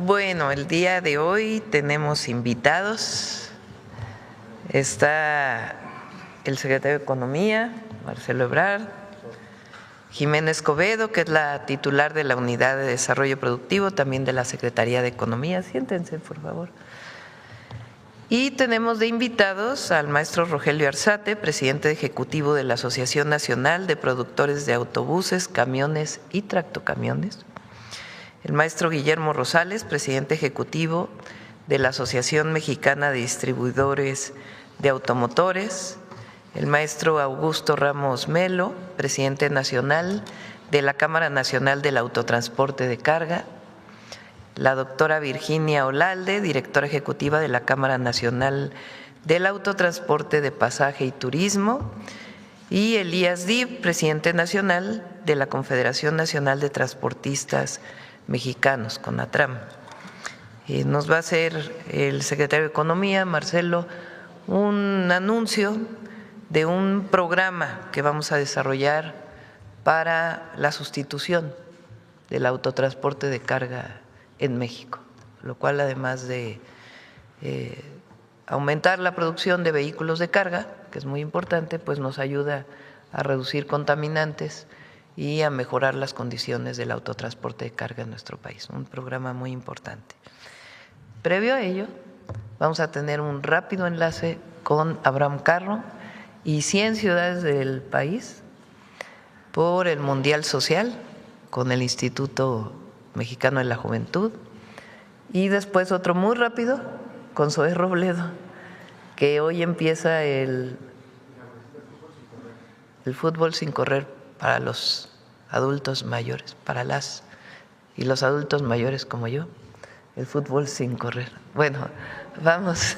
Bueno, el día de hoy tenemos invitados. Está el secretario de Economía, Marcelo Ebrard, Jimena Escobedo, que es la titular de la Unidad de Desarrollo Productivo, también de la Secretaría de Economía. Siéntense, por favor. Y tenemos de invitados al maestro Rogelio Arzate, presidente ejecutivo de la Asociación Nacional de Productores de Autobuses, Camiones y Tractocamiones; el maestro Guillermo Rosales, presidente ejecutivo de la Asociación Mexicana de Distribuidores de Automotores; el maestro Augusto Ramos Melo, presidente nacional de la Cámara Nacional del Autotransporte de Carga; la doctora Virginia Olalde, directora ejecutiva de la Cámara Nacional del Autotransporte de Pasaje y Turismo; y Elías Dib, presidente nacional de la Confederación Nacional de Transportistas Mexicanos, CONATRAM. Nos va a hacer el secretario de Economía, Marcelo, un anuncio de un programa que vamos a desarrollar para la sustitución del autotransporte de carga en México, lo cual, además de aumentar la producción de vehículos de carga, que es muy importante, pues nos ayuda a reducir contaminantes y a mejorar las condiciones del autotransporte de carga en nuestro país. Un programa muy importante. Previo a ello, vamos a tener un rápido enlace con Abraham Carro y 100 ciudades del país por el Mundial Social con el Instituto Mexicano de la Juventud, y después otro muy rápido con Zoé Robledo, que hoy empieza el fútbol sin correr para los adultos mayores, para las y los adultos mayores como yo, el fútbol sin correr. Bueno, vamos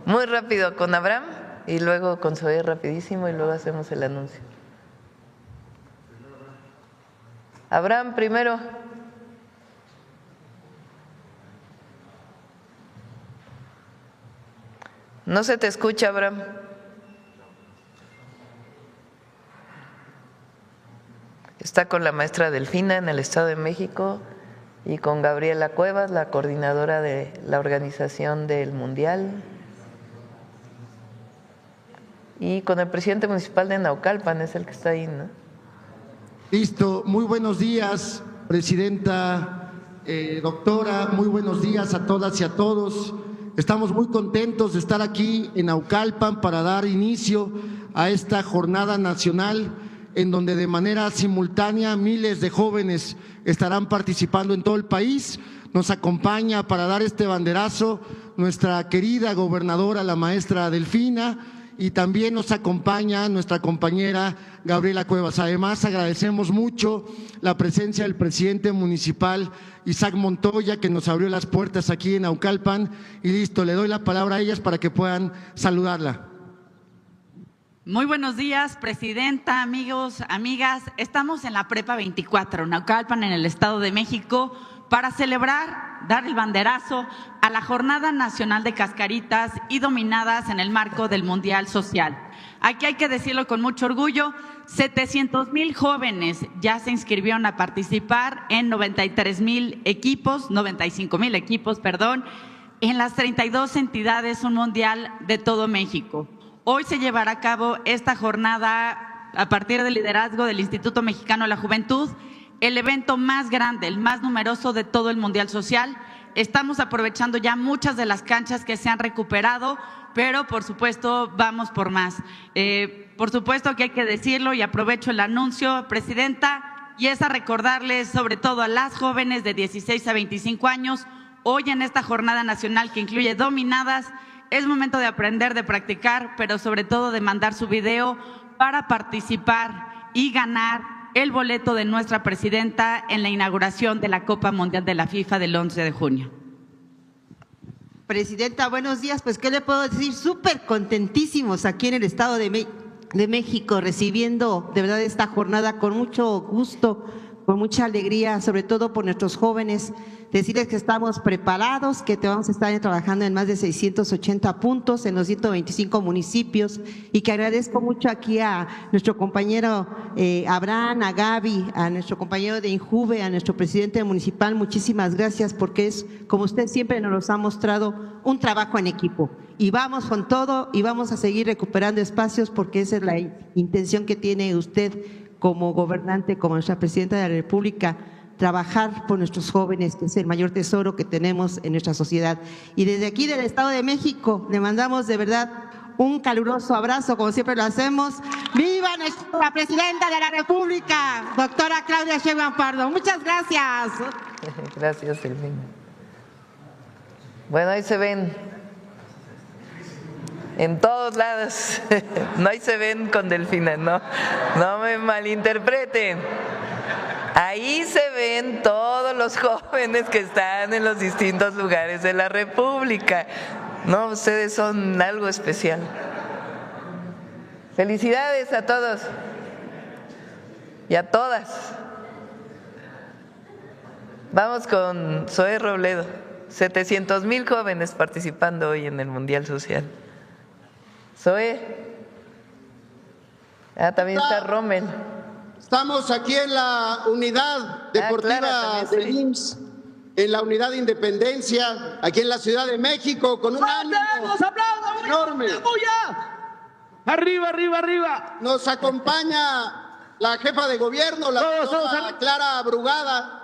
muy rápido con Abraham y luego con Zoé rapidísimo y luego hacemos el anuncio. Abraham primero. No se te escucha, Abraham. Está con la maestra Delfina en el Estado de México y con Gabriela Cuevas, la coordinadora de la organización del Mundial, y con el presidente municipal de Naucalpan, es el que está ahí, ¿no? Listo, muy buenos días, presidenta, doctora, muy buenos días a todas y a todos. Estamos muy contentos de estar aquí en Naucalpan para dar inicio a esta jornada nacional en donde de manera simultánea miles de jóvenes estarán participando en todo el país. Nos acompaña para dar este banderazo nuestra querida gobernadora, la maestra Delfina, y también nos acompaña nuestra compañera Gabriela Cuevas. Además, agradecemos mucho la presencia del presidente municipal Isaac Montoya, que nos abrió las puertas aquí en Naucalpan. Y listo, le doy la palabra a ellas para que puedan saludarla. Muy buenos días, presidenta, amigos, amigas. Estamos en la Prepa 24, Naucalpan, en el Estado de México, para celebrar, dar el banderazo a la Jornada Nacional de Cascaritas y Dominadas en el marco del Mundial Social. Aquí hay que decirlo con mucho orgullo, 700,000 jóvenes ya se inscribieron a participar en 95,000 equipos, en las 32 entidades, un mundial de todo México. Hoy se llevará a cabo esta jornada a partir del liderazgo del Instituto Mexicano de la Juventud, el evento más grande, el más numeroso de todo el Mundial Social. Estamos aprovechando ya muchas de las canchas que se han recuperado, pero por supuesto vamos por más. Por supuesto que hay que decirlo y aprovecho el anuncio, presidenta, y es a recordarles sobre todo a las jóvenes de 16 a 25 años, hoy en esta jornada nacional que incluye dominadas, es momento de aprender, de practicar, pero sobre todo de mandar su video para participar y ganar el boleto de nuestra presidenta en la inauguración de la Copa Mundial de la FIFA del 11 de junio. Presidenta, buenos días. Pues, ¿qué le puedo decir? Súper contentísimos aquí en el Estado de México, recibiendo de verdad esta jornada con mucho gusto, con mucha alegría, sobre todo por nuestros jóvenes, decirles que estamos preparados, que vamos a estar trabajando en más de 680 puntos en los 125 municipios y que agradezco mucho aquí a nuestro compañero Abraham, a Gaby, a nuestro compañero de Injuve, a nuestro presidente municipal. Muchísimas gracias porque es, como usted siempre nos ha mostrado, un trabajo en equipo. Y vamos con todo y vamos a seguir recuperando espacios porque esa es la intención que tiene usted como gobernante, como nuestra presidenta de la República, trabajar por nuestros jóvenes, que es el mayor tesoro que tenemos en nuestra sociedad. Y desde aquí del Estado de México le mandamos de verdad un caluroso abrazo, como siempre lo hacemos. ¡Viva nuestra presidenta de la República, doctora Claudia Sheinbaum Pardo! Muchas gracias. Gracias, Silvina. Bueno, ahí se ven en todos lados. No, ahí se ven con Delfina, no me malinterpreten. Ahí se ven todos los jóvenes que están en los distintos lugares de la República. No, ustedes son algo especial. Felicidades a todos y a todas. Vamos con Zoé Robledo. 700,000 jóvenes participando hoy en el Mundial Social. Zoé. También está Rommel. Estamos aquí en la unidad deportiva Clara, del IMSS, en la unidad de Independencia, aquí en la Ciudad de México, con un ánimo enorme. Arriba, arriba, arriba. Nos acompaña la jefa de gobierno, la doctora Clara Brugada.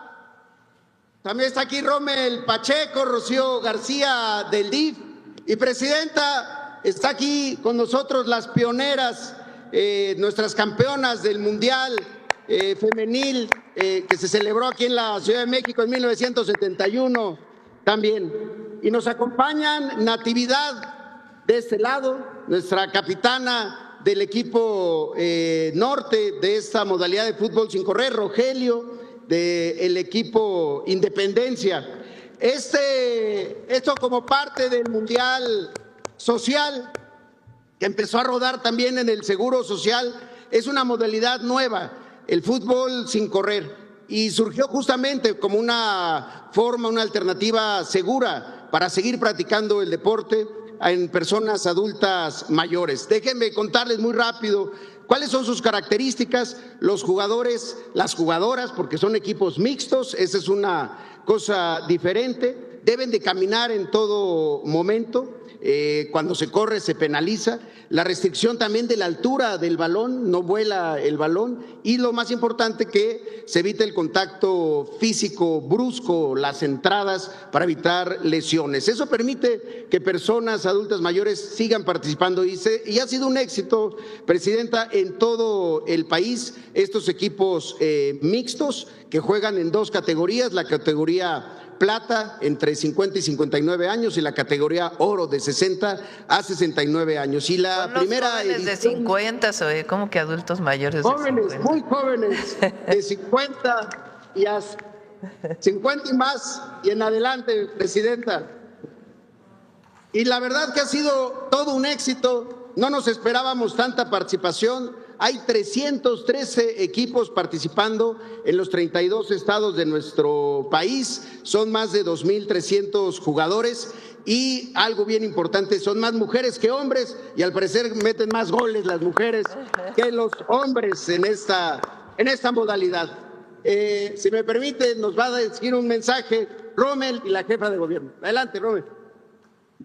También está aquí Rommel Pacheco, Rocío García del DIF. Y presidenta, está aquí con nosotros las pioneras, nuestras campeonas del Mundial Femenil, que se celebró aquí en la Ciudad de México en 1971 también. Y nos acompañan Natividad de este lado, nuestra capitana del equipo norte de esta modalidad de fútbol sin correr, Rogelio, del equipo Independencia. Esto como parte del Mundial Social, que empezó a rodar también en el Seguro Social, es una modalidad nueva, el fútbol sin correr, y surgió justamente como una forma, una alternativa segura para seguir practicando el deporte en personas adultas mayores. Déjenme contarles muy rápido cuáles son sus características. Los jugadores, las jugadoras, porque son equipos mixtos, esa es una cosa diferente, deben de caminar en todo momento. Cuando se corre se penaliza, la restricción también de la altura del balón, no vuela el balón, y lo más importante, que se evite el contacto físico brusco, las entradas, para evitar lesiones. Eso permite que personas adultas mayores sigan participando y ha sido un éxito, presidenta, en todo el país, estos equipos mixtos que juegan en dos categorías, la categoría plata entre 50 y 59 años y la categoría oro de 60 a 69 años. Y la primera jóvenes de 50, Zoé, ¿cómo que adultos mayores de 50? Jóvenes, muy jóvenes, de 50 y a 50 y más y en adelante, presidenta. Y la verdad que ha sido todo un éxito, no nos esperábamos tanta participación. Hay 313 equipos participando en los 32 estados de nuestro país, son más de 2,300 jugadores y algo bien importante, son más mujeres que hombres y al parecer meten más goles las mujeres que los hombres en esta modalidad. Si me permite, nos va a decir un mensaje Rommel y la jefa de gobierno. Adelante, Rommel.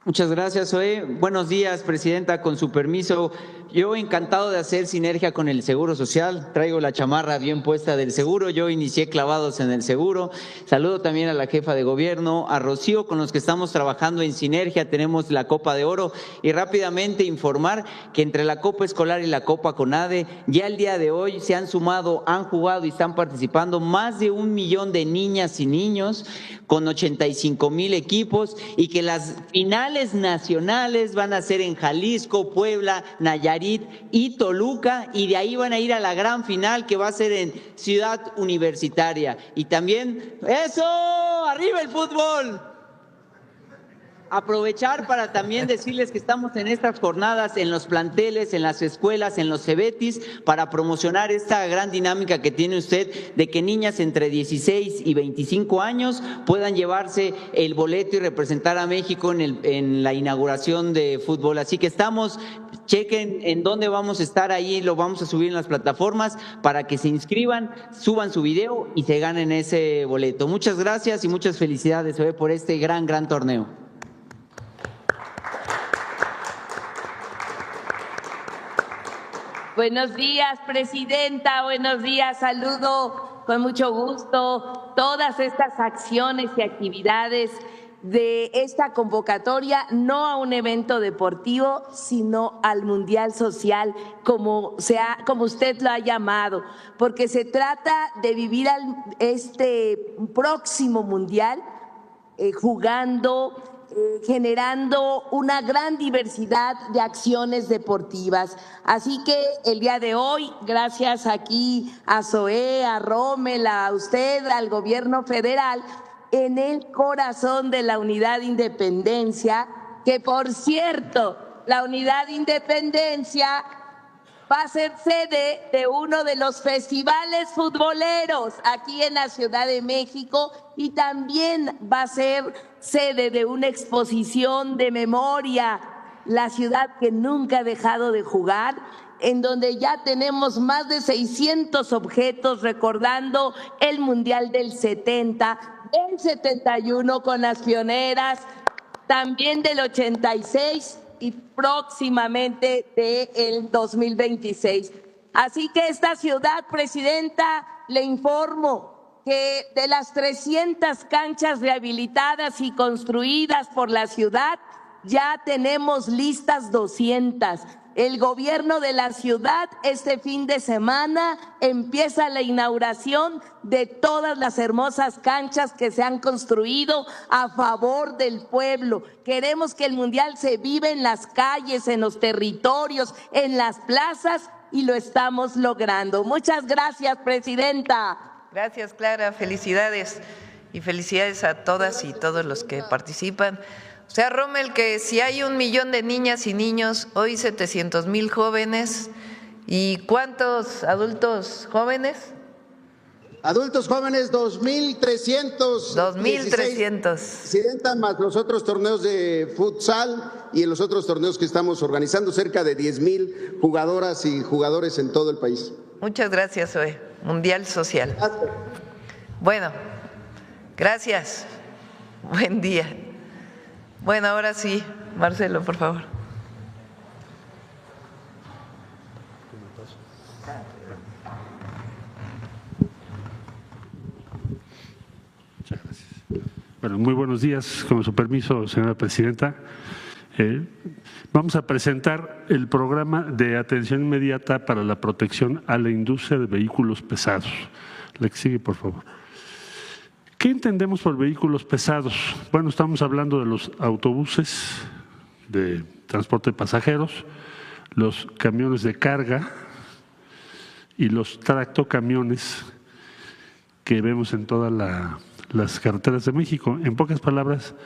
Muchas gracias, Zoé. Buenos días, presidenta, con su permiso. Yo encantado de hacer sinergia con el Seguro Social. Traigo la chamarra bien puesta del seguro. Yo inicié clavados en el seguro. Saludo también a la jefa de gobierno, a Rocío, con los que estamos trabajando en sinergia. Tenemos la Copa de Oro y rápidamente informar que entre la Copa Escolar y la Copa CONADE, ya el día de hoy se han sumado, han jugado y están participando más de 1 millón de niñas y niños con 85,000 equipos y que las finales nacionales van a ser en Jalisco, Puebla, Nayarit y Toluca, y de ahí van a ir a la gran final que va a ser en Ciudad Universitaria. Y también, ¡eso! ¡Arriba el fútbol! aprovechar para también decirles que estamos en estas jornadas en los planteles, en las escuelas, en los cebetis, para promocionar esta gran dinámica que tiene usted de que niñas entre 16 y 25 años puedan llevarse el boleto y representar a México en la inauguración de fútbol. Así que chequen en dónde vamos a estar, ahí lo vamos a subir en las plataformas para que se inscriban, suban su video y se ganen ese boleto. Muchas gracias y muchas felicidades por este gran torneo. Buenos días, presidenta. Buenos días. Saludo con mucho gusto todas estas acciones y actividades de esta convocatoria, no a un evento deportivo, sino al Mundial Social, como usted lo ha llamado, porque se trata de vivir este próximo Mundial jugando, generando una gran diversidad de acciones deportivas. Así que el día de hoy, gracias aquí a Zoé, a Rommel, a usted, al gobierno federal, en el corazón de la Unidad Independencia, que por cierto, la Unidad Independencia va a ser sede de uno de los festivales futboleros aquí en la Ciudad de México y también va a ser sede de una exposición de memoria, la ciudad que nunca ha dejado de jugar, en donde ya tenemos más de 600 objetos recordando el Mundial del 70, del 71 con las pioneras, también del 86 y próximamente del 2026. Así que esta ciudad, presidenta, le informo que de las 300 canchas rehabilitadas y construidas por la ciudad, ya tenemos listas 200. El gobierno de la ciudad este fin de semana empieza la inauguración de todas las hermosas canchas que se han construido a favor del pueblo. Queremos que el Mundial se viva en las calles, en los territorios, en las plazas y lo estamos logrando. Muchas gracias, presidenta. Gracias, Clara. Felicidades y felicidades a todas y todos los que participan. O sea, Rommel, que si hay 1 millón de niñas y niños, hoy 700,000 jóvenes. ¿Y cuántos adultos jóvenes? Adultos jóvenes, 2,300. 2,300. Presidenta, más los otros torneos de futsal y en los otros torneos que estamos organizando, cerca de 10,000 jugadoras y jugadores en todo el país. Muchas gracias, Zoe. Mundial Social. Gracias. Bueno, gracias. Buen día. Bueno, ahora sí, Marcelo, por favor. Muchas gracias. Bueno, muy buenos días. Con su permiso, señora presidenta. Vamos a presentar el programa de atención inmediata para la protección a la industria de vehículos pesados. La que sigue, por favor. ¿Qué entendemos por vehículos pesados? Bueno, estamos hablando de los autobuses de transporte de pasajeros, los camiones de carga y los tractocamiones que vemos en todas las carreteras de México. En pocas palabras,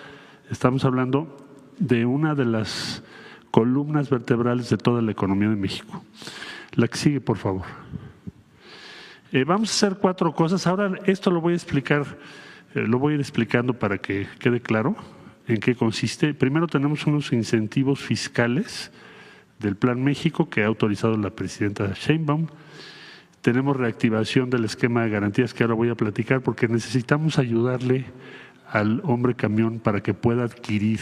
estamos hablando de una de las columnas vertebrales de toda la economía de México. La que sigue, por favor. Vamos a hacer 4 cosas. Ahora esto lo voy a explicar, lo voy a ir explicando para que quede claro en qué consiste. Primero tenemos unos incentivos fiscales del Plan México que ha autorizado la presidenta Sheinbaum. Tenemos reactivación del esquema de garantías que ahora voy a platicar porque necesitamos ayudarle al hombre camión para que pueda adquirir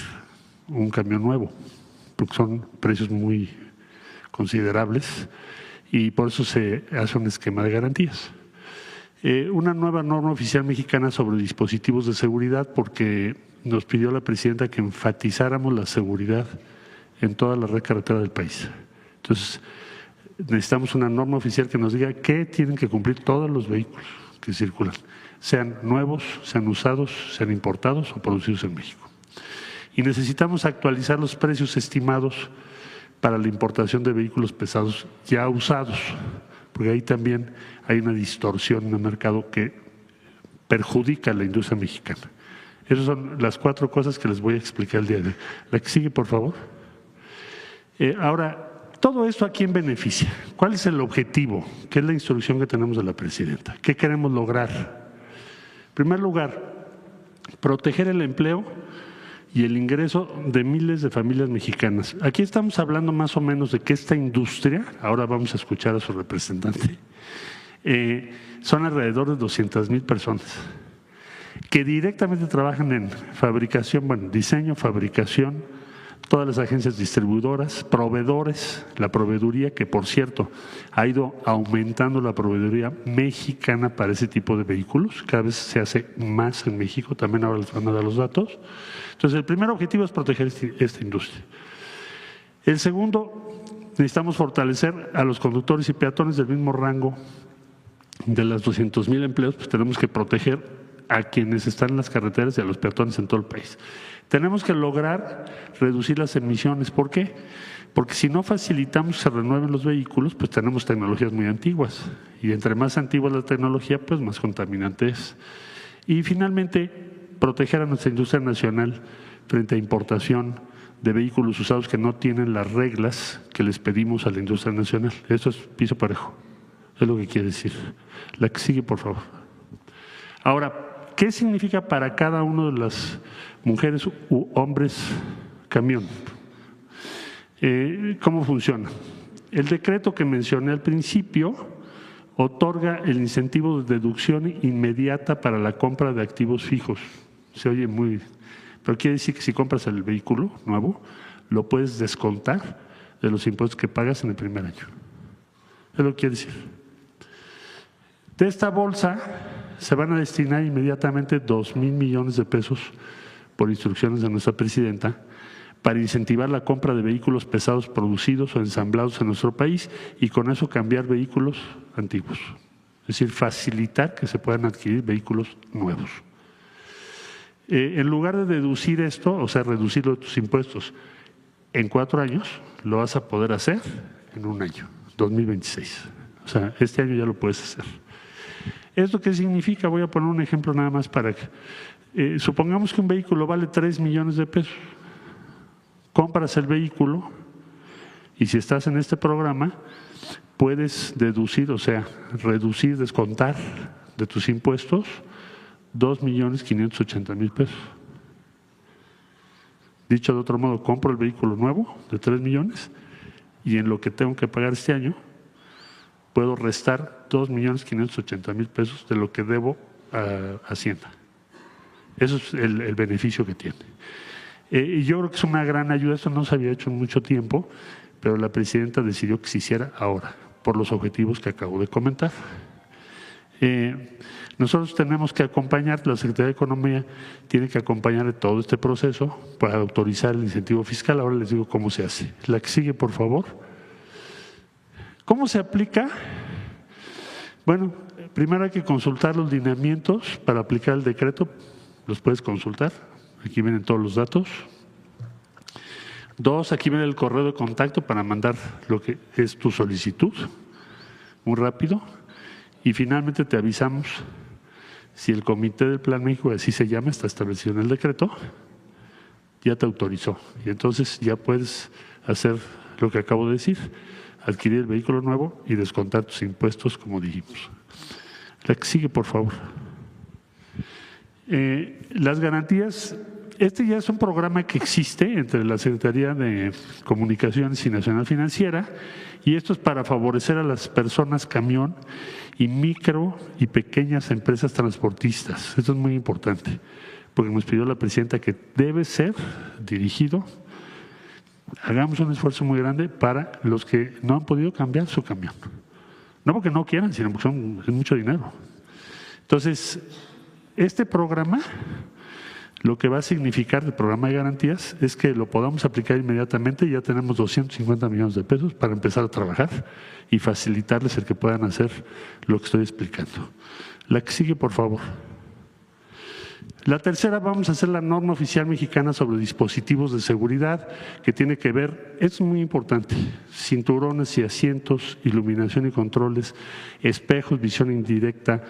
un camión nuevo, porque son precios muy considerables y por eso se hace un esquema de garantías. Una nueva norma oficial mexicana sobre dispositivos de seguridad, porque nos pidió la presidenta que enfatizáramos la seguridad en toda la red carretera del país. Entonces, necesitamos una norma oficial que nos diga qué tienen que cumplir todos los vehículos que circulan, sean nuevos, sean usados, sean importados o producidos en México. Y necesitamos actualizar los precios estimados para la importación de vehículos pesados ya usados, porque ahí también hay una distorsión en el mercado que perjudica a la industria mexicana. Esas son las 4 cosas que les voy a explicar el día de hoy. La que sigue, por favor. Ahora, ¿todo esto a quién beneficia? ¿Cuál es el objetivo? ¿Qué es la instrucción que tenemos de la presidenta? ¿Qué queremos lograr? En primer lugar, proteger el empleo y el ingreso de miles de familias mexicanas. Aquí estamos hablando más o menos de que esta industria, ahora vamos a escuchar a su representante, son alrededor de 200,000 personas que directamente trabajan en fabricación, bueno, diseño, fabricación, todas las agencias distribuidoras, proveedores, la proveeduría, que por cierto ha ido aumentando la proveeduría mexicana para ese tipo de vehículos, cada vez se hace más en México, también ahora les van a dar los datos. Entonces, el primer objetivo es proteger esta industria. El segundo, necesitamos fortalecer a los conductores y peatones del mismo rango de las 200,000 empleos, pues tenemos que proteger a quienes están en las carreteras y a los peatones en todo el país. Tenemos que lograr reducir las emisiones. ¿Por qué? Porque si no facilitamos que se renueven los vehículos, pues tenemos tecnologías muy antiguas. Y entre más antigua la tecnología, pues más contaminante es. Y finalmente, proteger a nuestra industria nacional frente a importación de vehículos usados que no tienen las reglas que les pedimos a la industria nacional. Eso es piso parejo. Es lo que quiere decir. La que sigue, por favor. Ahora, ¿qué significa para cada uno de las mujeres u hombres camión? ¿Cómo funciona? El decreto que mencioné al principio otorga el incentivo de deducción inmediata para la compra de activos fijos. Se oye muy… pero quiere decir que si compras el vehículo nuevo, lo puedes descontar de los impuestos que pagas en el primer año. Es lo que quiere decir. De esta bolsa se van a destinar inmediatamente 2,000 millones de pesos por instrucciones de nuestra presidenta para incentivar la compra de vehículos pesados producidos o ensamblados en nuestro país y con eso cambiar vehículos antiguos. Es decir, facilitar que se puedan adquirir vehículos nuevos. En lugar de deducir esto, o sea, reducir tus impuestos en 4 años, lo vas a poder hacer en 1 año, 2026. O sea, este año ya lo puedes hacer. ¿Esto qué significa? Voy a poner un ejemplo nada más para que… supongamos que un vehículo vale 3 millones de pesos. Compras el vehículo y si estás en este programa puedes deducir, o sea, reducir, descontar de tus impuestos 2,580,000 pesos. Dicho de otro modo, compro el vehículo nuevo de 3 millones y en lo que tengo que pagar este año puedo restar 2,580,000 pesos de lo que debo a Hacienda. Eso es el beneficio que tiene. Y yo creo que es una gran ayuda. Esto no se había hecho en mucho tiempo, pero la presidenta decidió que se hiciera ahora, por los objetivos que acabo de comentar. Nosotros tenemos que acompañar, la Secretaría de Economía tiene que acompañar todo este proceso para autorizar el incentivo fiscal. Ahora les digo cómo se hace. La que sigue, por favor. ¿Cómo se aplica? Bueno, primero hay que consultar los lineamientos para aplicar el decreto. Los puedes consultar. Aquí vienen todos los datos. 2, aquí viene el correo de contacto para mandar lo que es tu solicitud. Muy rápido. Y finalmente te avisamos si el Comité del Plan México, así se llama, está establecido en el decreto, ya te autorizó. Y entonces ya puedes hacer lo que acabo de decir, adquirir el vehículo nuevo y descontar tus impuestos, como dijimos. La que sigue, por favor. Las garantías, este ya es un programa que existe entre la Secretaría de Comunicaciones y Nacional Financiera, y esto es para favorecer a las personas camión y micro y pequeñas empresas transportistas. Esto es muy importante, porque nos pidió la presidenta que debe ser dirigido. Hagamos un esfuerzo muy grande para los que no han podido cambiar su camión. No porque no quieran, sino porque es mucho dinero. Entonces, este programa, lo que va a significar el programa de garantías es que lo podamos aplicar inmediatamente. Ya tenemos 250 millones de pesos para empezar a trabajar y facilitarles el que puedan hacer lo que estoy explicando. La que sigue, por favor. La tercera, vamos a hacer la norma oficial mexicana sobre dispositivos de seguridad, que tiene que ver, es muy importante, cinturones y asientos, iluminación y controles, espejos, visión indirecta,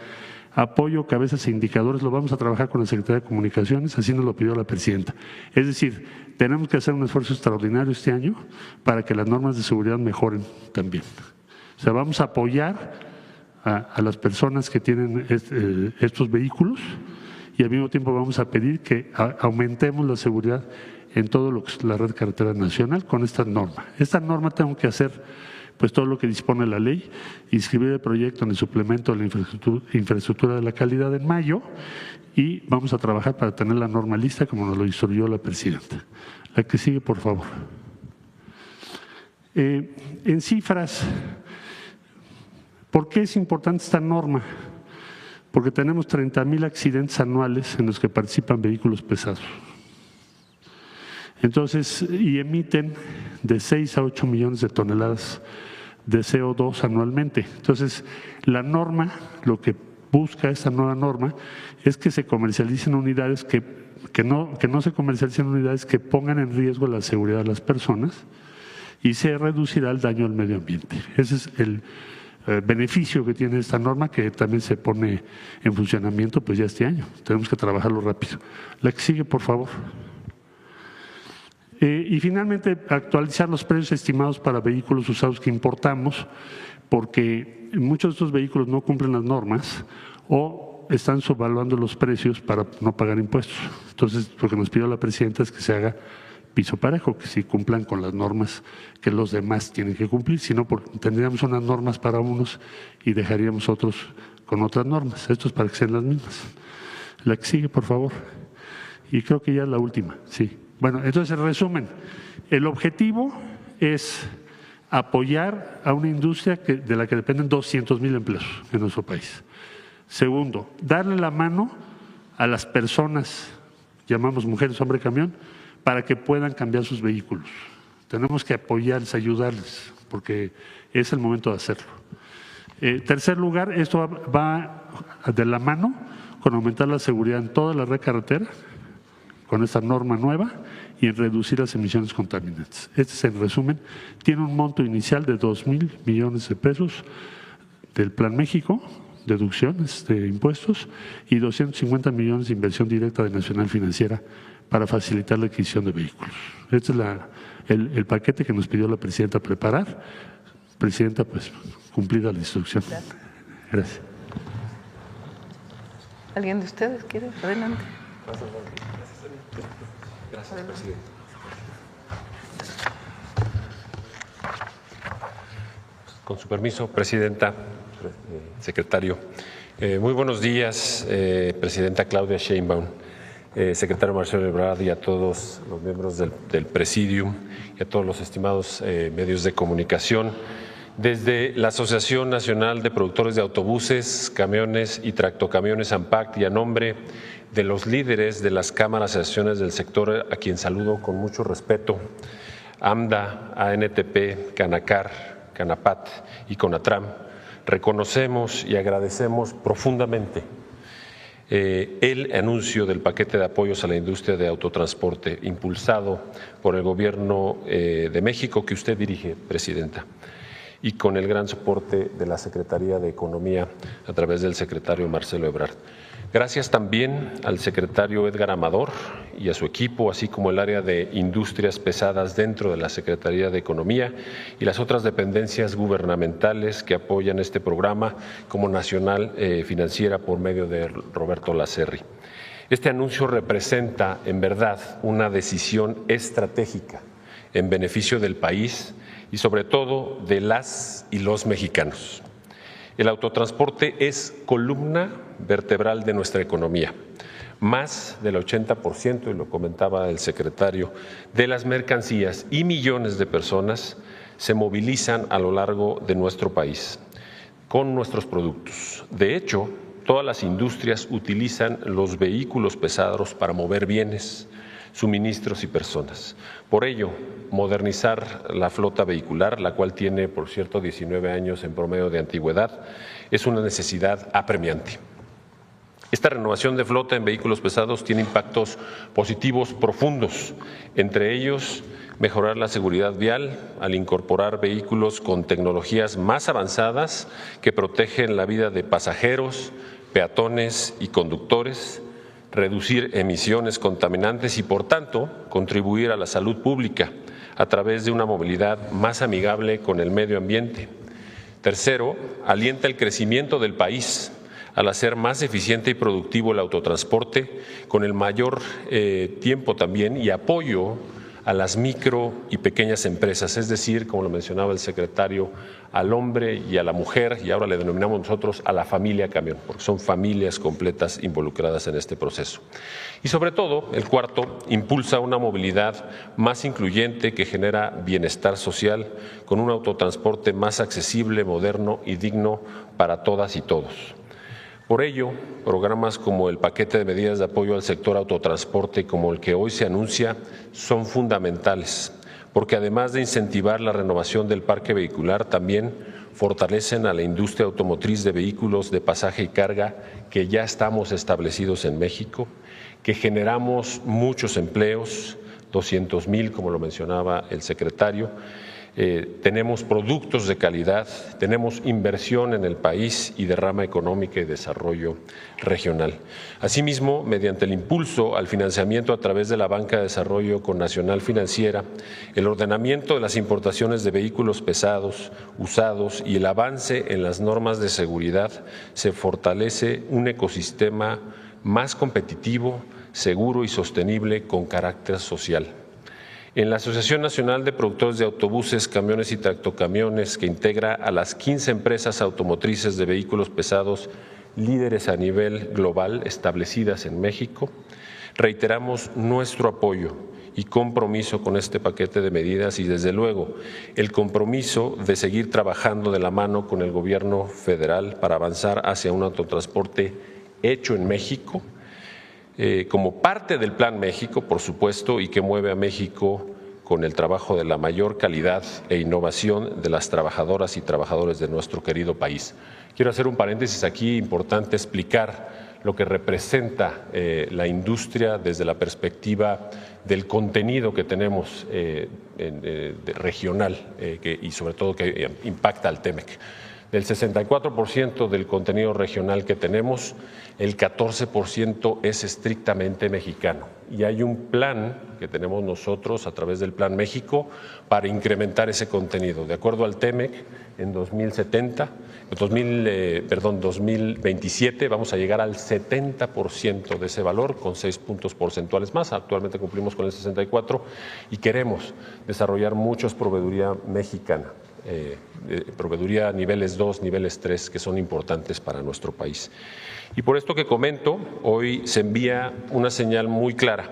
apoyo, cabezas e indicadores, lo vamos a trabajar con la Secretaría de Comunicaciones, así nos lo pidió la presidenta. Es decir, tenemos que hacer un esfuerzo extraordinario este año para que las normas de seguridad mejoren también. O sea, vamos a apoyar a las personas que tienen estos vehículos y al mismo tiempo vamos a pedir que aumentemos la seguridad en todo lo que es la red carretera nacional con esta norma. Esta norma tengo que hacer pues todo lo que dispone la ley, inscribir el proyecto en el suplemento de la infraestructura de la calidad en mayo y vamos a trabajar para tener la norma lista como nos lo instruyó la presidenta. La que sigue, por favor. En cifras, ¿por qué es importante esta norma? Porque tenemos 30,000 accidentes anuales en los que participan vehículos pesados. Entonces, y emiten de 6 a 8 millones de toneladas de CO2 anualmente. Entonces, la norma, lo que busca esta nueva norma, es que se comercialicen unidades que no se comercialicen unidades que pongan en riesgo la seguridad de las personas y se reducirá el daño al medio ambiente. Ese es el beneficio que tiene esta norma, que también se pone en funcionamiento pues ya este año. Tenemos que trabajarlo rápido. La que sigue, por favor. Y finalmente, actualizar los precios estimados para vehículos usados que importamos, porque muchos de estos vehículos no cumplen las normas o están subvaluando los precios para no pagar impuestos. Entonces, lo que nos pidió la presidenta es que se haga piso parejo, que sí cumplan con las normas que los demás tienen que cumplir, si no tendríamos unas normas para unos y dejaríamos otros con otras normas. Esto es para que sean las mismas. La que sigue, por favor. Y creo que ya es la última, sí. Bueno, entonces, en resumen, el objetivo es apoyar a una industria de la que dependen 200,000 empleos en nuestro país. Segundo, darle la mano a las personas, llamamos mujeres, hombre, camión, para que puedan cambiar sus vehículos. Tenemos que apoyarles, ayudarles, porque es el momento de hacerlo. Tercer lugar, esto va de la mano con aumentar la seguridad en toda la red carretera, con esta norma nueva, y en reducir las emisiones contaminantes. Este es en resumen, tiene un monto inicial de 2,000 millones de pesos del Plan México, deducciones de impuestos, y 250 millones de inversión directa de Nacional Financiera para facilitar la adquisición de vehículos. Este es el paquete que nos pidió la presidenta preparar. Presidenta, pues cumplida la instrucción. Gracias. ¿Alguien de ustedes quiere? Adelante. Gracias, presidente. Con su permiso, presidenta, secretario. Muy buenos días, presidenta Claudia Sheinbaum, secretario Marcelo Ebrard y a todos los miembros del Presidium y a todos los estimados medios de comunicación. Desde la Asociación Nacional de Productores de Autobuses, Camiones y Tractocamiones ANPACT y a nombre de los líderes de las cámaras y asociaciones del sector, a quien saludo con mucho respeto, AMDA, ANTP, Canacar, Canapat y CONATRAM, reconocemos y agradecemos profundamente el anuncio del paquete de apoyos a la industria de autotransporte impulsado por el Gobierno de México que usted dirige, presidenta, y con el gran soporte de la Secretaría de Economía a través del secretario Marcelo Ebrard. Gracias también al secretario Edgar Amador y a su equipo, así como el área de industrias pesadas dentro de la Secretaría de Economía y las otras dependencias gubernamentales que apoyan este programa, como Nacional Financiera por medio de Roberto Lacerri. Este anuncio representa, en verdad, una decisión estratégica en beneficio del país y sobre todo de las y los mexicanos. El autotransporte es columna vertebral de nuestra economía. Más del 80%, y lo comentaba el secretario, de las mercancías y millones de personas se movilizan a lo largo de nuestro país con nuestros productos. De hecho, todas las industrias utilizan los vehículos pesados para mover bienes, suministros y personas. Por ello, modernizar la flota vehicular, la cual tiene, por cierto, 19 años en promedio de antigüedad, es una necesidad apremiante. Esta renovación de flota en vehículos pesados tiene impactos positivos profundos, entre ellos mejorar la seguridad vial al incorporar vehículos con tecnologías más avanzadas que protegen la vida de pasajeros, peatones y conductores, reducir emisiones contaminantes y, por tanto, contribuir a la salud pública a través de una movilidad más amigable con el medio ambiente. Tercero, alienta el crecimiento del país al hacer más eficiente y productivo el autotransporte con el mayor tiempo también y apoyo a las micro y pequeñas empresas, es decir, como lo mencionaba el secretario, al hombre y a la mujer, y ahora le denominamos nosotros a la familia camión, porque son familias completas involucradas en este proceso. Y sobre todo, el cuarto, impulsa una movilidad más incluyente que genera bienestar social con un autotransporte más accesible, moderno y digno para todas y todos. Por ello, programas como el paquete de medidas de apoyo al sector autotransporte, como el que hoy se anuncia, son fundamentales, porque además de incentivar la renovación del parque vehicular, también fortalecen a la industria automotriz de vehículos de pasaje y carga que ya estamos establecidos en México, que generamos muchos empleos, 200,000, como lo mencionaba el secretario. Tenemos productos de calidad, tenemos inversión en el país y derrama económica y desarrollo regional. Asimismo, mediante el impulso al financiamiento a través de la Banca de Desarrollo Connacional Financiera, el ordenamiento de las importaciones de vehículos pesados, usados y el avance en las normas de seguridad, se fortalece un ecosistema más competitivo, seguro y sostenible con carácter social. En la Asociación Nacional de Productores de Autobuses, Camiones y Tractocamiones, que integra a las 15 empresas automotrices de vehículos pesados líderes a nivel global establecidas en México, reiteramos nuestro apoyo y compromiso con este paquete de medidas y, desde luego, el compromiso de seguir trabajando de la mano con el Gobierno federal para avanzar hacia un autotransporte hecho en México, como parte del Plan México, por supuesto, y que mueve a México con el trabajo de la mayor calidad e innovación de las trabajadoras y trabajadores de nuestro querido país. Quiero hacer un paréntesis aquí, importante explicar lo que representa la industria desde la perspectiva del contenido que tenemos regional y sobre todo que impacta al TEMEC. Del 64% del contenido regional que tenemos, el 14% es estrictamente mexicano. Y hay un plan que tenemos nosotros a través del Plan México para incrementar ese contenido. De acuerdo al TEMEC, en 2027 vamos a llegar al 70% de ese valor con 6 puntos porcentuales más. Actualmente cumplimos con el 64% y queremos desarrollar muchos proveeduría mexicana. Proveeduría niveles 2, niveles 3, que son importantes para nuestro país. Y por esto que comento, hoy se envía una señal muy clara.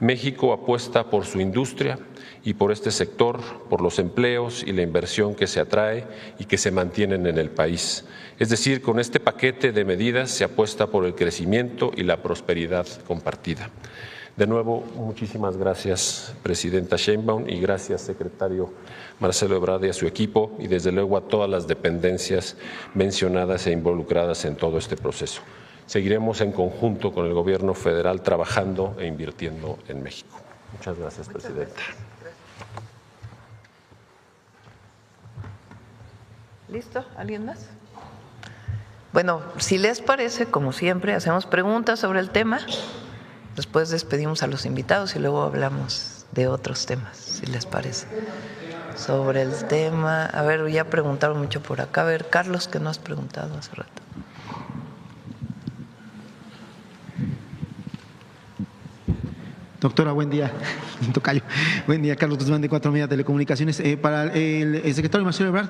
México apuesta por su industria y por este sector, por los empleos y la inversión que se atrae y que se mantienen en el país. Es decir, con este paquete de medidas se apuesta por el crecimiento y la prosperidad compartida. De nuevo, muchísimas gracias, presidenta Sheinbaum, y gracias, secretario Marcelo Ebrard, y a su equipo, y desde luego a todas las dependencias mencionadas e involucradas en todo este proceso. Seguiremos en conjunto con el Gobierno federal trabajando e invirtiendo en México. Muchas gracias, presidenta. ¿Listo? ¿Alguien más? Bueno, si les parece, como siempre, hacemos preguntas sobre el tema. Después despedimos a los invitados y luego hablamos de otros temas, si les parece. Sobre el tema, a ver, ya preguntaron mucho por acá. A ver, Carlos, que no has preguntado hace rato. Doctora, buen día. Tocayo. Buen día, Carlos Guzmán, de 4 Media Telecomunicaciones. Para el secretario Marcelo Ebrard,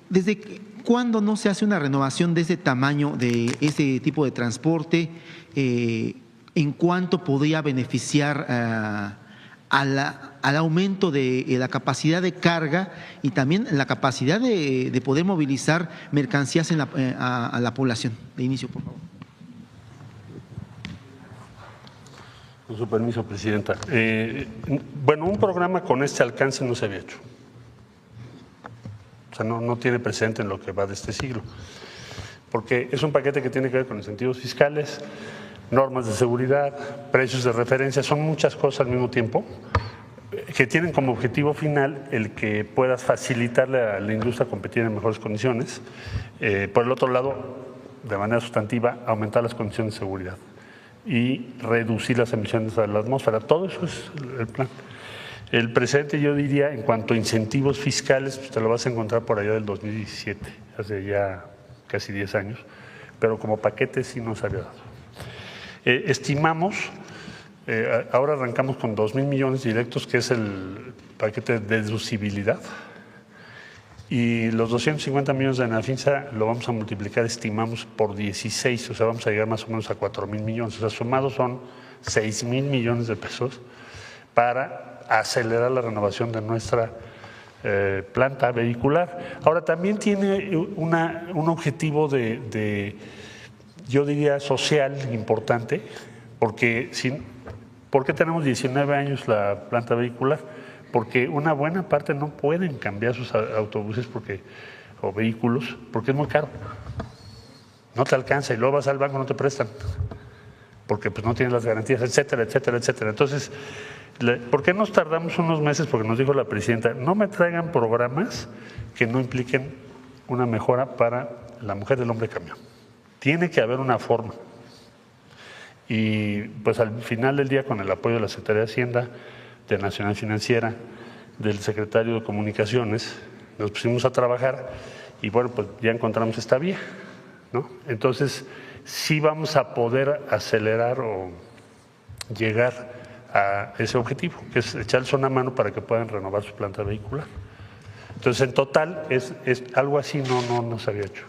¿desde cuándo no se hace una renovación de ese tamaño, de ese tipo de transporte? ¿En cuánto podría beneficiar al aumento de la capacidad de carga y también la capacidad de poder movilizar mercancías a la población? De inicio, por favor. Con su permiso, presidenta. Bueno, un programa con este alcance no se había hecho. O sea, no tiene precedente en lo que va de este siglo. Porque es un paquete que tiene que ver con incentivos fiscales, normas de seguridad, precios de referencia, son muchas cosas al mismo tiempo que tienen como objetivo final el que puedas facilitarle a la industria competir en mejores condiciones. Por el otro lado, de manera sustantiva aumentar las condiciones de seguridad y reducir las emisiones a la atmósfera. Todo eso es el plan. El presente, yo diría, en cuanto a incentivos fiscales, pues te lo vas a encontrar por allá del 2017, hace ya casi 10 años, pero como paquete sí nos había dado. Estimamos, ahora arrancamos con 2,000 millones directos, que es el paquete de deducibilidad, y los 250 millones de Nafinsa lo vamos a multiplicar, estimamos, por 16, o sea, vamos a llegar más o menos a 4,000 millones, o sea, sumados son 6,000 millones de pesos para acelerar la renovación de nuestra planta vehicular. Ahora, también tiene un objetivo yo diría, social importante, porque ¿por qué tenemos 19 años la planta vehicular? Porque una buena parte no pueden cambiar sus autobuses o vehículos porque es muy caro. No te alcanza y luego vas al banco, no te prestan, porque pues no tienes las garantías, etcétera, etcétera, etcétera. Entonces, ¿por qué nos tardamos unos meses? Porque nos dijo la presidenta, no me traigan programas que no impliquen una mejora para la mujer del hombre camión. Tiene que haber una forma. Y pues al final del día, con el apoyo de la Secretaría de Hacienda, de Nacional Financiera, del secretario de Comunicaciones, nos pusimos a trabajar y bueno, pues ya encontramos esta vía, ¿no? Entonces, sí vamos a poder acelerar o llegar a ese objetivo, que es echarles una mano para que puedan renovar su planta vehicular. Entonces, en total, es algo así no se había hecho.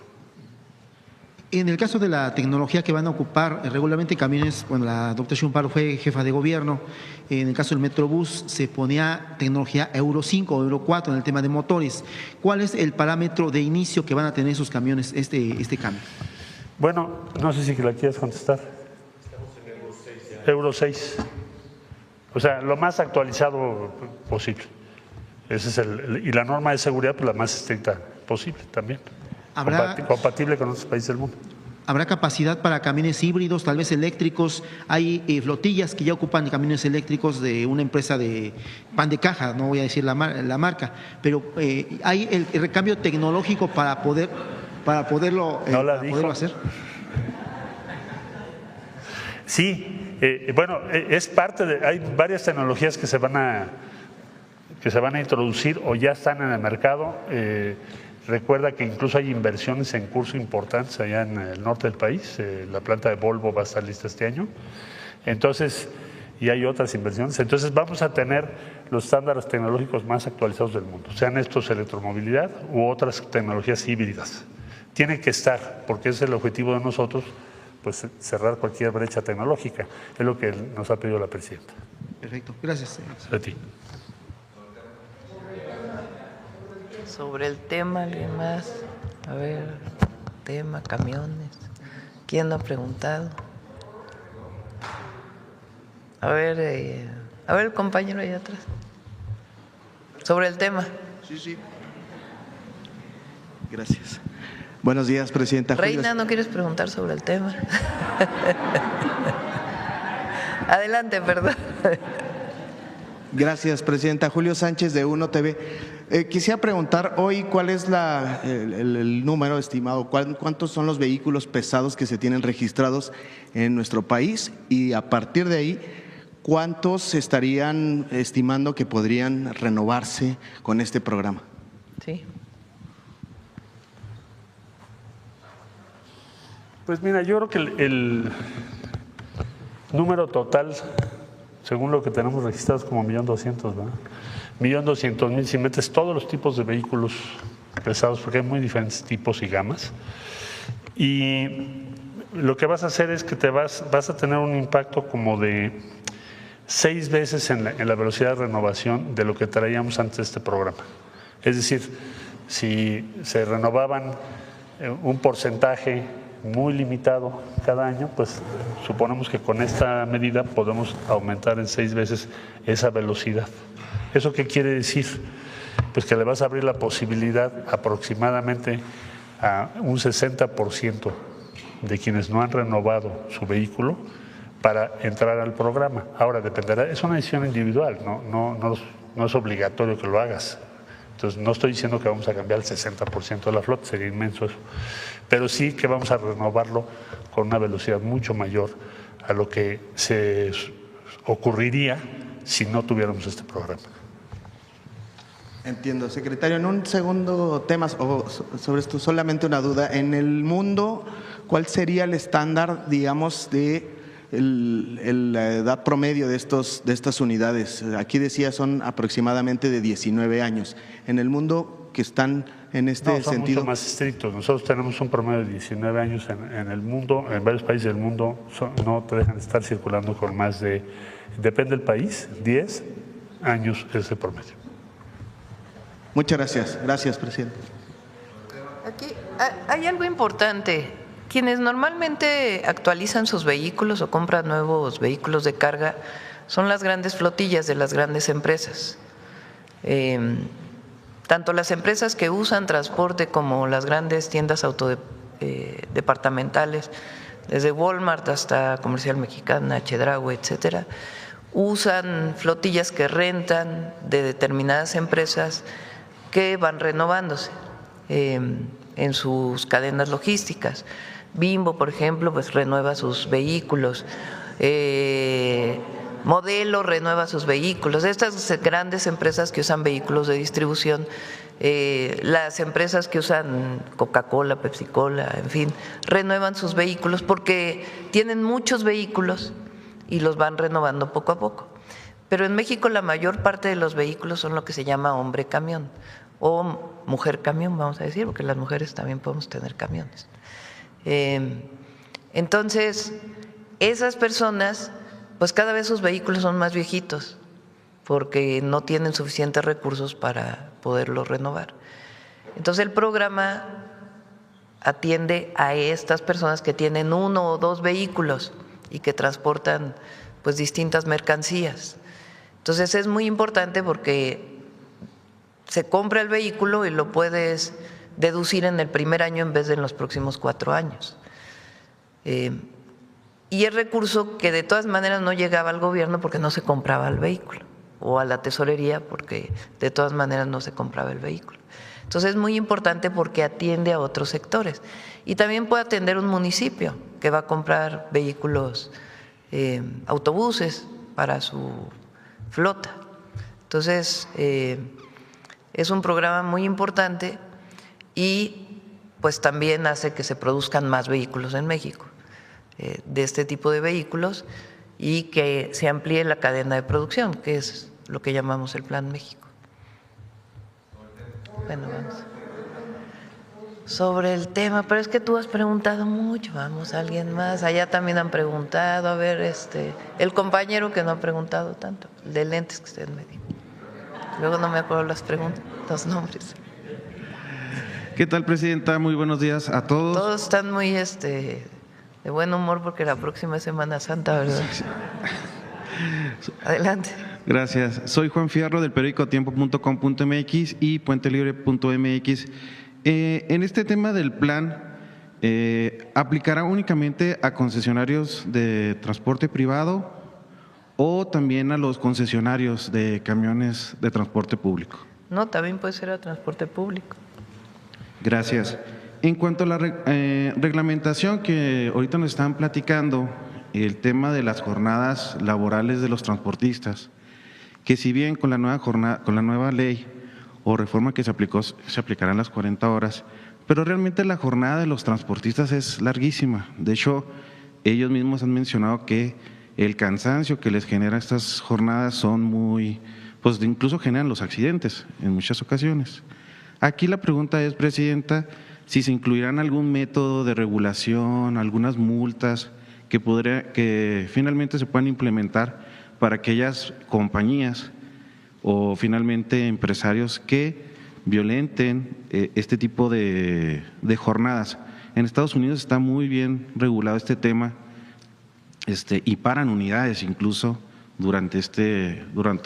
En el caso de la tecnología que van a ocupar regularmente camiones, bueno, la doctora Shumparo fue jefa de gobierno, en el caso del Metrobús se ponía tecnología Euro 5 o Euro 4 en el tema de motores. ¿Cuál es el parámetro de inicio que van a tener esos camiones, este cambio? Bueno, no sé si la quieres contestar. Estamos en Euro 6 ya. Euro 6. O sea, lo más actualizado posible. Ese es y la norma de seguridad, pues la más estricta posible también. Compatible con otros países del mundo. ¿Habrá capacidad para camiones híbridos, tal vez eléctricos? Hay flotillas que ya ocupan camiones eléctricos de una empresa de pan de caja, no voy a decir la marca, pero hay el recambio tecnológico para poderlo hacer. Sí, bueno, es parte hay varias tecnologías que se van a introducir o ya están en el mercado. Recuerda que incluso hay inversiones en curso importantes allá en el norte del país. La planta de Volvo va a estar lista este año. Entonces, y hay otras inversiones. Entonces, vamos a tener los estándares tecnológicos más actualizados del mundo, sean estos electromovilidad u otras tecnologías híbridas. Tiene que estar, porque es el objetivo de nosotros, pues cerrar cualquier brecha tecnológica. Es lo que nos ha pedido la presidenta. Perfecto, gracias. A ti. Sobre el tema, ¿alguien más? A ver, tema, camiones. ¿Quién no ha preguntado? A ver, el compañero allá atrás. Sobre el tema. Sí. Gracias. Buenos días, presidenta. Reina, ¿no quieres preguntar sobre el tema? Adelante, perdón. Gracias, presidenta. Julio Sánchez, de Uno TV. Quisiera preguntar hoy cuál es el número estimado, cuántos son los vehículos pesados que se tienen registrados en nuestro país y a partir de ahí, ¿cuántos estarían estimando que podrían renovarse con este programa? Sí. Pues mira, yo creo que el número total, según lo que tenemos registrados, como 1.200.000, ¿verdad? 1.200.000 si metes todos los tipos de vehículos pesados, porque hay muy diferentes tipos y gamas. Y lo que vas a hacer es que vas a tener un impacto como de 6 veces en la velocidad de renovación de lo que traíamos antes de este programa. Es decir, si se renovaban un porcentaje muy limitado cada año, pues suponemos que con esta medida podemos aumentar en 6 veces esa velocidad. ¿Eso qué quiere decir? Pues que le vas a abrir la posibilidad aproximadamente a un 60% de quienes no han renovado su vehículo para entrar al programa. Ahora dependerá, es una decisión individual, no es obligatorio que lo hagas. Entonces no estoy diciendo que vamos a cambiar el 60% de la flota, sería inmenso eso. pero sí que vamos a renovarlo con una velocidad mucho mayor a lo que se ocurriría si no tuviéramos este programa. Entiendo, secretario. En un segundo tema sobre esto, solamente una duda. En el mundo, ¿cuál sería el estándar, digamos, de la edad promedio de estas unidades? Aquí decía son aproximadamente de 19 años. En el mundo que están en este son sentido. Mucho más estrictos. Nosotros tenemos un promedio de 19 años en el mundo. En varios países del mundo no te dejan estar circulando con más de, depende del país, 10 años es el promedio. Muchas gracias. Gracias, presidente. Aquí hay algo importante. Quienes normalmente actualizan sus vehículos o compran nuevos vehículos de carga son las grandes flotillas de las grandes empresas. Tanto las empresas que usan transporte como las grandes tiendas departamentales, desde Walmart hasta Comercial Mexicana, Chedraui, etcétera, usan flotillas que rentan de determinadas empresas que van renovándose en sus cadenas logísticas. Bimbo, por ejemplo, pues renueva sus vehículos. Modelo renueva sus vehículos. Estas grandes empresas que usan vehículos de distribución, las empresas que usan Coca-Cola, Pepsi-Cola, en fin, renuevan sus vehículos porque tienen muchos vehículos y los van renovando poco a poco. Pero en México la mayor parte de los vehículos son lo que se llama hombre camión o mujer camión, vamos a decir, porque las mujeres también podemos tener camiones. Entonces, esas personas, pues cada vez sus vehículos son más viejitos porque no tienen suficientes recursos para poderlos renovar. Entonces, el programa atiende a estas personas que tienen 1 o 2 vehículos y que transportan pues distintas mercancías. Entonces, es muy importante porque se compra el vehículo y lo puedes deducir en el primer año en vez de en los próximos 4 años. Y el recurso que de todas maneras no llegaba al gobierno porque no se compraba el vehículo, o a la tesorería porque de todas maneras no se compraba el vehículo. Entonces es muy importante porque atiende a otros sectores y también puede atender un municipio que va a comprar vehículos, autobuses para su flota. Entonces es un programa muy importante y pues también hace que se produzcan más vehículos en México, de este tipo de vehículos, y que se amplíe la cadena de producción, que es lo que llamamos el Plan México. Bueno, vamos. Sobre el tema, pero es que tú has preguntado mucho, vamos, alguien más, allá también han preguntado, a ver, el compañero que no ha preguntado tanto, el de lentes que usted me dijo. Luego no me acuerdo las preguntas, los nombres. ¿Qué tal, presidenta? Muy buenos días a todos. Todos están muy de buen humor porque la próxima es Semana Santa, ¿verdad? Adelante. Gracias. Soy Juan Fierro del periódico tiempo.com.mx y puentelibre.mx. En este tema del plan, ¿aplicará únicamente a concesionarios de transporte privado o también a los concesionarios de camiones de transporte público? No, también puede ser a transporte público. Gracias. En cuanto a la reglamentación que ahorita nos están platicando, el tema de las jornadas laborales de los transportistas, que si bien con la nueva ley o reforma que se aplicarán las 40 horas, pero realmente la jornada de los transportistas es larguísima. De hecho, ellos mismos han mencionado que el cansancio que les genera estas jornadas son muy, pues incluso generan los accidentes en muchas ocasiones. Aquí la pregunta es, presidenta, si se incluirán algún método de regulación, algunas multas que finalmente se puedan implementar para aquellas compañías o finalmente empresarios que violenten este tipo de jornadas. En Estados Unidos está muy bien regulado este tema y paran unidades incluso durante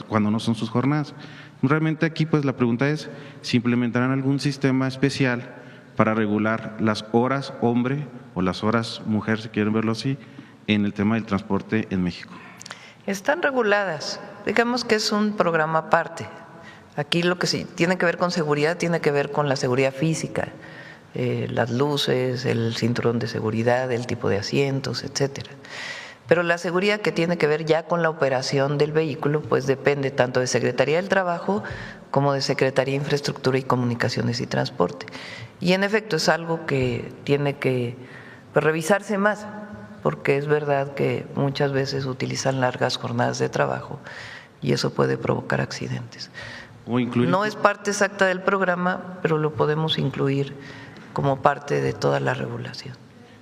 cuando no son sus jornadas. Realmente aquí pues la pregunta es si implementarán algún sistema especial para regular las horas hombre o las horas mujer, si quieren verlo así, en el tema del transporte en México. Están reguladas, digamos que es un programa aparte. Aquí lo que sí tiene que ver con seguridad tiene que ver con la seguridad física, las luces, el cinturón de seguridad, el tipo de asientos, etcétera. Pero la seguridad que tiene que ver ya con la operación del vehículo, pues depende tanto de Secretaría del Trabajo como de Secretaría de Infraestructura y Comunicaciones y Transporte. Y en efecto es algo que tiene que revisarse más, porque es verdad que muchas veces utilizan largas jornadas de trabajo y eso puede provocar accidentes. No es parte exacta del programa, pero lo podemos incluir como parte de toda la regulación.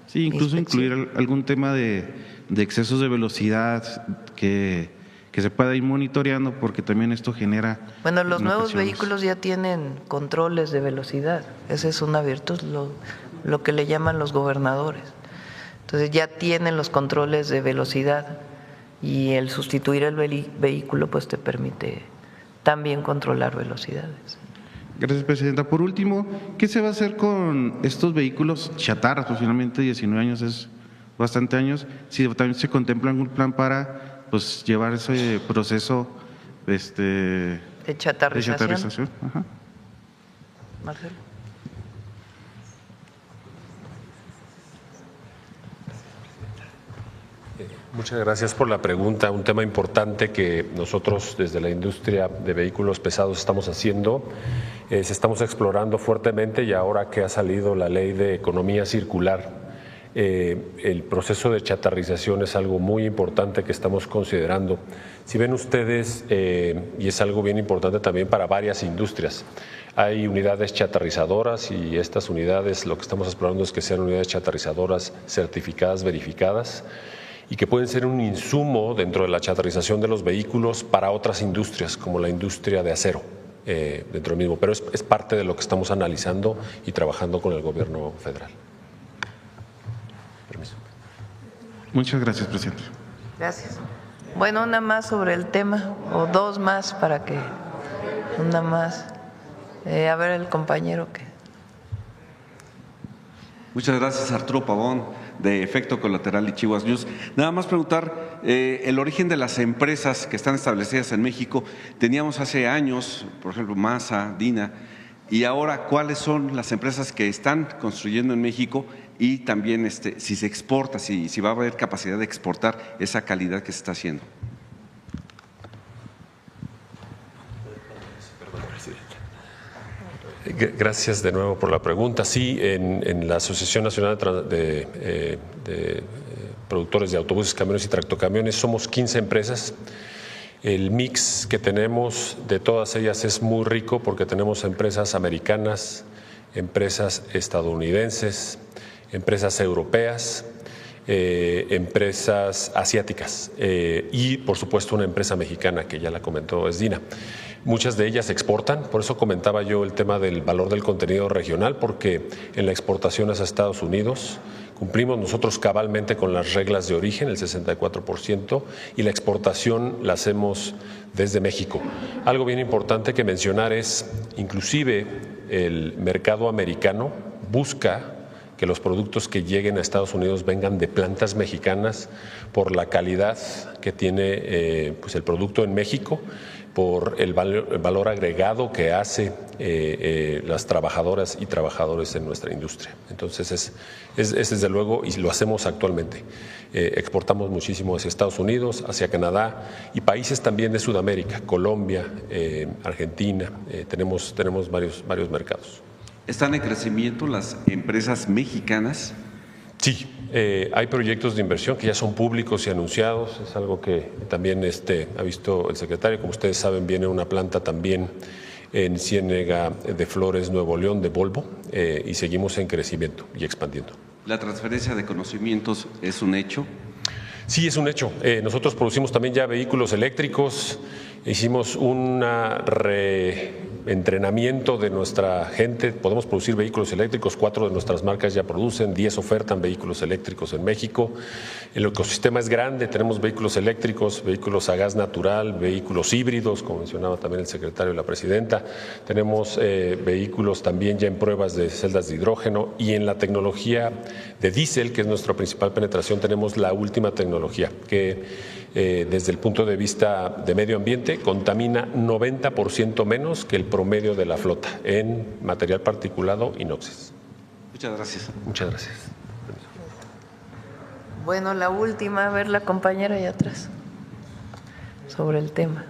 Sí, incluso incluir algún tema de excesos de velocidad que se pueda ir monitoreando, porque también esto genera… Bueno, los nuevos vehículos ya tienen controles de velocidad, esa es una virtud, lo que le llaman los gobernadores. Entonces ya tienen los controles de velocidad y el sustituir el vehículo pues te permite también controlar velocidades. Gracias, Presidenta. Por último, ¿qué se va a hacer con estos vehículos chatarras? Pues finalmente 19 años es bastante años. Si también se contempla algún plan para pues llevar ese proceso de chatarrización. Ajá. Marcelo. Muchas gracias por la pregunta. Un tema importante que nosotros desde la industria de vehículos pesados estamos haciendo, estamos explorando fuertemente, y ahora que ha salido la ley de economía circular, el proceso de chatarrización es algo muy importante que estamos considerando. Si ven ustedes, y es algo bien importante también para varias industrias, hay unidades chatarrizadoras y estas unidades lo que estamos explorando es que sean unidades chatarrizadoras certificadas, verificadas, y que pueden ser un insumo dentro de la chatarrización de los vehículos para otras industrias, como la industria de acero, dentro del mismo. Pero es parte de lo que estamos analizando y trabajando con el gobierno federal. Permiso. Muchas gracias, Presidente. Gracias. Bueno, una más sobre el tema, o dos más para que… Una más. A ver, el compañero que… Muchas gracias, Arturo Pavón, de Efecto Colateral y Chihuahua News. Nada más preguntar, el origen de las empresas que están establecidas en México. Teníamos hace años, por ejemplo, Masa, Dina, y ahora, ¿cuáles son las empresas que están construyendo en México? Y también si se exporta, si va a haber capacidad de exportar esa calidad que se está haciendo. Gracias de nuevo por la pregunta. Sí, en la Asociación Nacional de Productores de Autobuses, Camiones y Tractocamiones somos 15 empresas. El mix que tenemos de todas ellas es muy rico porque tenemos empresas americanas, empresas estadounidenses, empresas europeas, empresas asiáticas y, por supuesto, una empresa mexicana que ya la comentó, es Dina. Muchas de ellas exportan, por eso comentaba yo el tema del valor del contenido regional, porque en la exportación hacia Estados Unidos cumplimos nosotros cabalmente con las reglas de origen, el 64%, y la exportación la hacemos desde México. Algo bien importante que mencionar es, inclusive el mercado americano busca que los productos que lleguen a Estados Unidos vengan de plantas mexicanas por la calidad que tiene pues el producto en México, por el valor agregado que hace las trabajadoras y trabajadores en nuestra industria. Entonces es desde luego, y lo hacemos actualmente. Exportamos muchísimo hacia Estados Unidos, hacia Canadá y países también de Sudamérica, Colombia, Argentina, tenemos varios mercados. ¿Están en crecimiento las empresas mexicanas? Sí, hay proyectos de inversión que ya son públicos y anunciados, es algo que también ha visto el secretario. Como ustedes saben, viene una planta también en Ciénega de Flores, Nuevo León, de Volvo, y seguimos en crecimiento y expandiendo. ¿La transferencia de conocimientos es un hecho? Sí, es un hecho. Nosotros producimos también ya vehículos eléctricos, hicimos un reentrenamiento de nuestra gente, podemos producir vehículos eléctricos, 4 de nuestras marcas ya producen, 10 ofertan vehículos eléctricos en México. El ecosistema es grande, tenemos vehículos eléctricos, vehículos a gas natural, vehículos híbridos, como mencionaba también el secretario y la presidenta, tenemos vehículos también ya en pruebas de celdas de hidrógeno, y en la tecnología de diésel, que es nuestra principal penetración, tenemos la última tecnología que desde el punto de vista de medio ambiente contamina 90% menos que el promedio de la flota en material particulado y NOxes. Muchas gracias. Muchas gracias. Bueno, la última, a ver la compañera allá atrás, sobre el tema.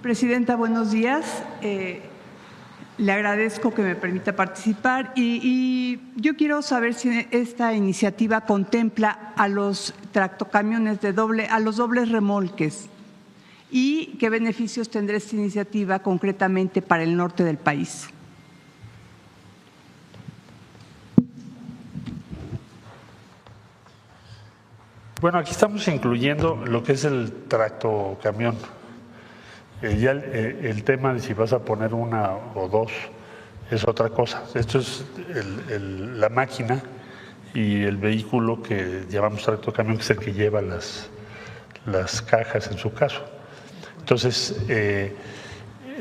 Presidenta, buenos días. Le agradezco que me permita participar y yo quiero saber si esta iniciativa contempla a los tractocamiones a los dobles remolques y qué beneficios tendrá esta iniciativa concretamente para el norte del país. Bueno, aquí estamos incluyendo lo que es el tractocamión. Ya el tema de si vas a poner una o dos es otra cosa. Esto es la máquina y el vehículo que llamamos tractocamión, que es el que lleva las cajas en su caso. Entonces, es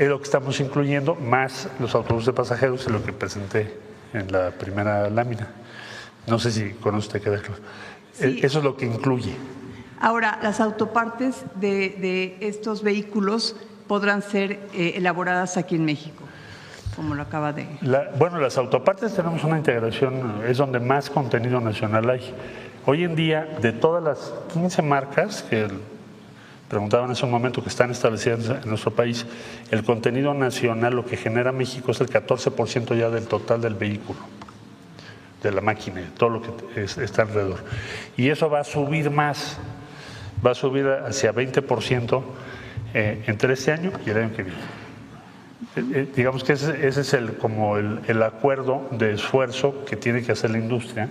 lo que estamos incluyendo, más los autobuses de pasajeros, y lo que presenté en la primera lámina. No sé si con usted queda claro. Sí. Eso es lo que incluye. Ahora, las autopartes de estos vehículos podrán ser elaboradas aquí en México, como lo acaba de… Bueno, las autopartes tenemos una integración, es donde más contenido nacional hay. Hoy en día, de todas las 15 marcas que preguntaban hace un momento que están establecidas en nuestro país, el contenido nacional, lo que genera México, es el 14% ya del total del vehículo, de la máquina, todo lo que está alrededor. Y eso va a subir más, va a subir hacia 20% entre este año y el año que viene. Digamos que ese es como el acuerdo de esfuerzo que tiene que hacer la industria,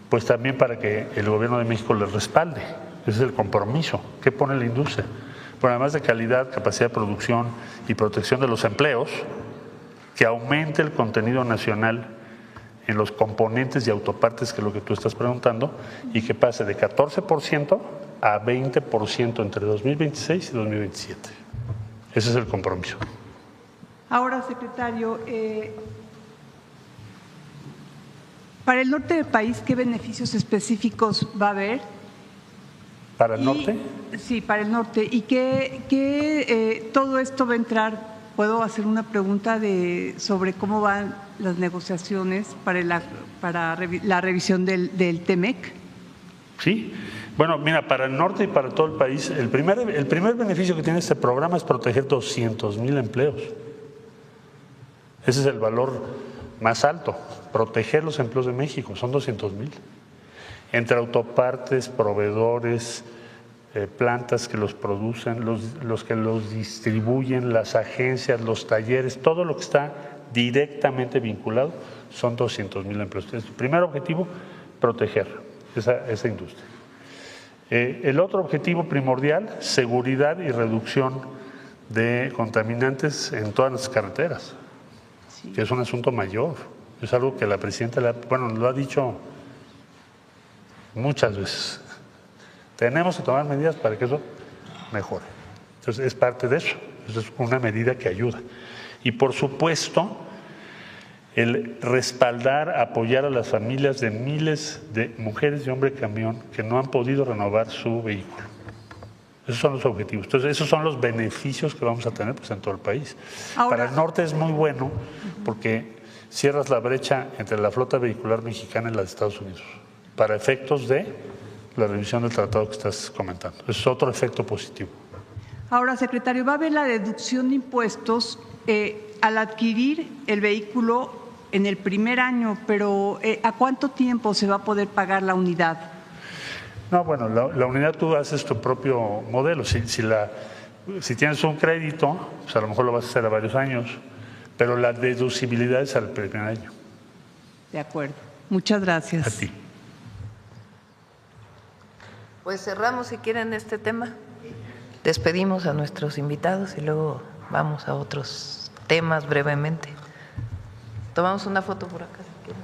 pues también para que el gobierno de México le respalde. Ese es el compromiso que pone la industria. Bueno, además de calidad, capacidad de producción y protección de los empleos, que aumente el contenido nacional en los componentes y autopartes, que es lo que tú estás preguntando, y que pase de 14% a 20% entre 2026 y 2027. Ese es el compromiso. Ahora, secretario, para el norte del país, ¿qué beneficios específicos va a haber? ¿Para el norte? Sí, para el norte. ¿Y qué todo esto va a entrar? ¿Puedo hacer una pregunta sobre cómo van las negociaciones para la revisión del TEMEC? Sí. Bueno, mira, para el norte y para todo el país, el primer beneficio que tiene este programa es proteger 200,000 empleos. Ese es el valor más alto, proteger los empleos de México, son 200,000. Entre autopartes, proveedores, plantas que los producen, los que los distribuyen, las agencias, los talleres, todo lo que está directamente vinculado, son 200,000 empleos. El primer objetivo, proteger esa industria. El otro objetivo primordial, seguridad y reducción de contaminantes en todas las carreteras, sí, que es un asunto mayor. Es algo que la presidenta lo ha dicho muchas veces. Tenemos que tomar medidas para que eso mejore. Entonces, es parte de eso. Eso es una medida que ayuda. Y, por supuesto, el respaldar, apoyar a las familias de miles de mujeres y hombres camión que no han podido renovar su vehículo. Esos son los objetivos. Entonces, esos son los beneficios que vamos a tener pues, en todo el país. Ahora, para el norte es muy bueno porque cierras la brecha entre la flota vehicular mexicana y la de Estados Unidos, para efectos de la revisión del tratado que estás comentando. Es otro efecto positivo. Ahora, secretario, ¿va a haber la deducción de impuestos al adquirir el vehículo en el primer año, pero ¿a cuánto tiempo se va a poder pagar la unidad? No, bueno, la unidad tú haces tu propio modelo. Si tienes un crédito, pues a lo mejor lo vas a hacer a varios años, pero la deducibilidad es al primer año. De acuerdo. Muchas gracias. A ti. Pues cerramos, si quieren, este tema. Despedimos a nuestros invitados y luego vamos a otros temas brevemente. Tomamos una foto por acá, si quieren.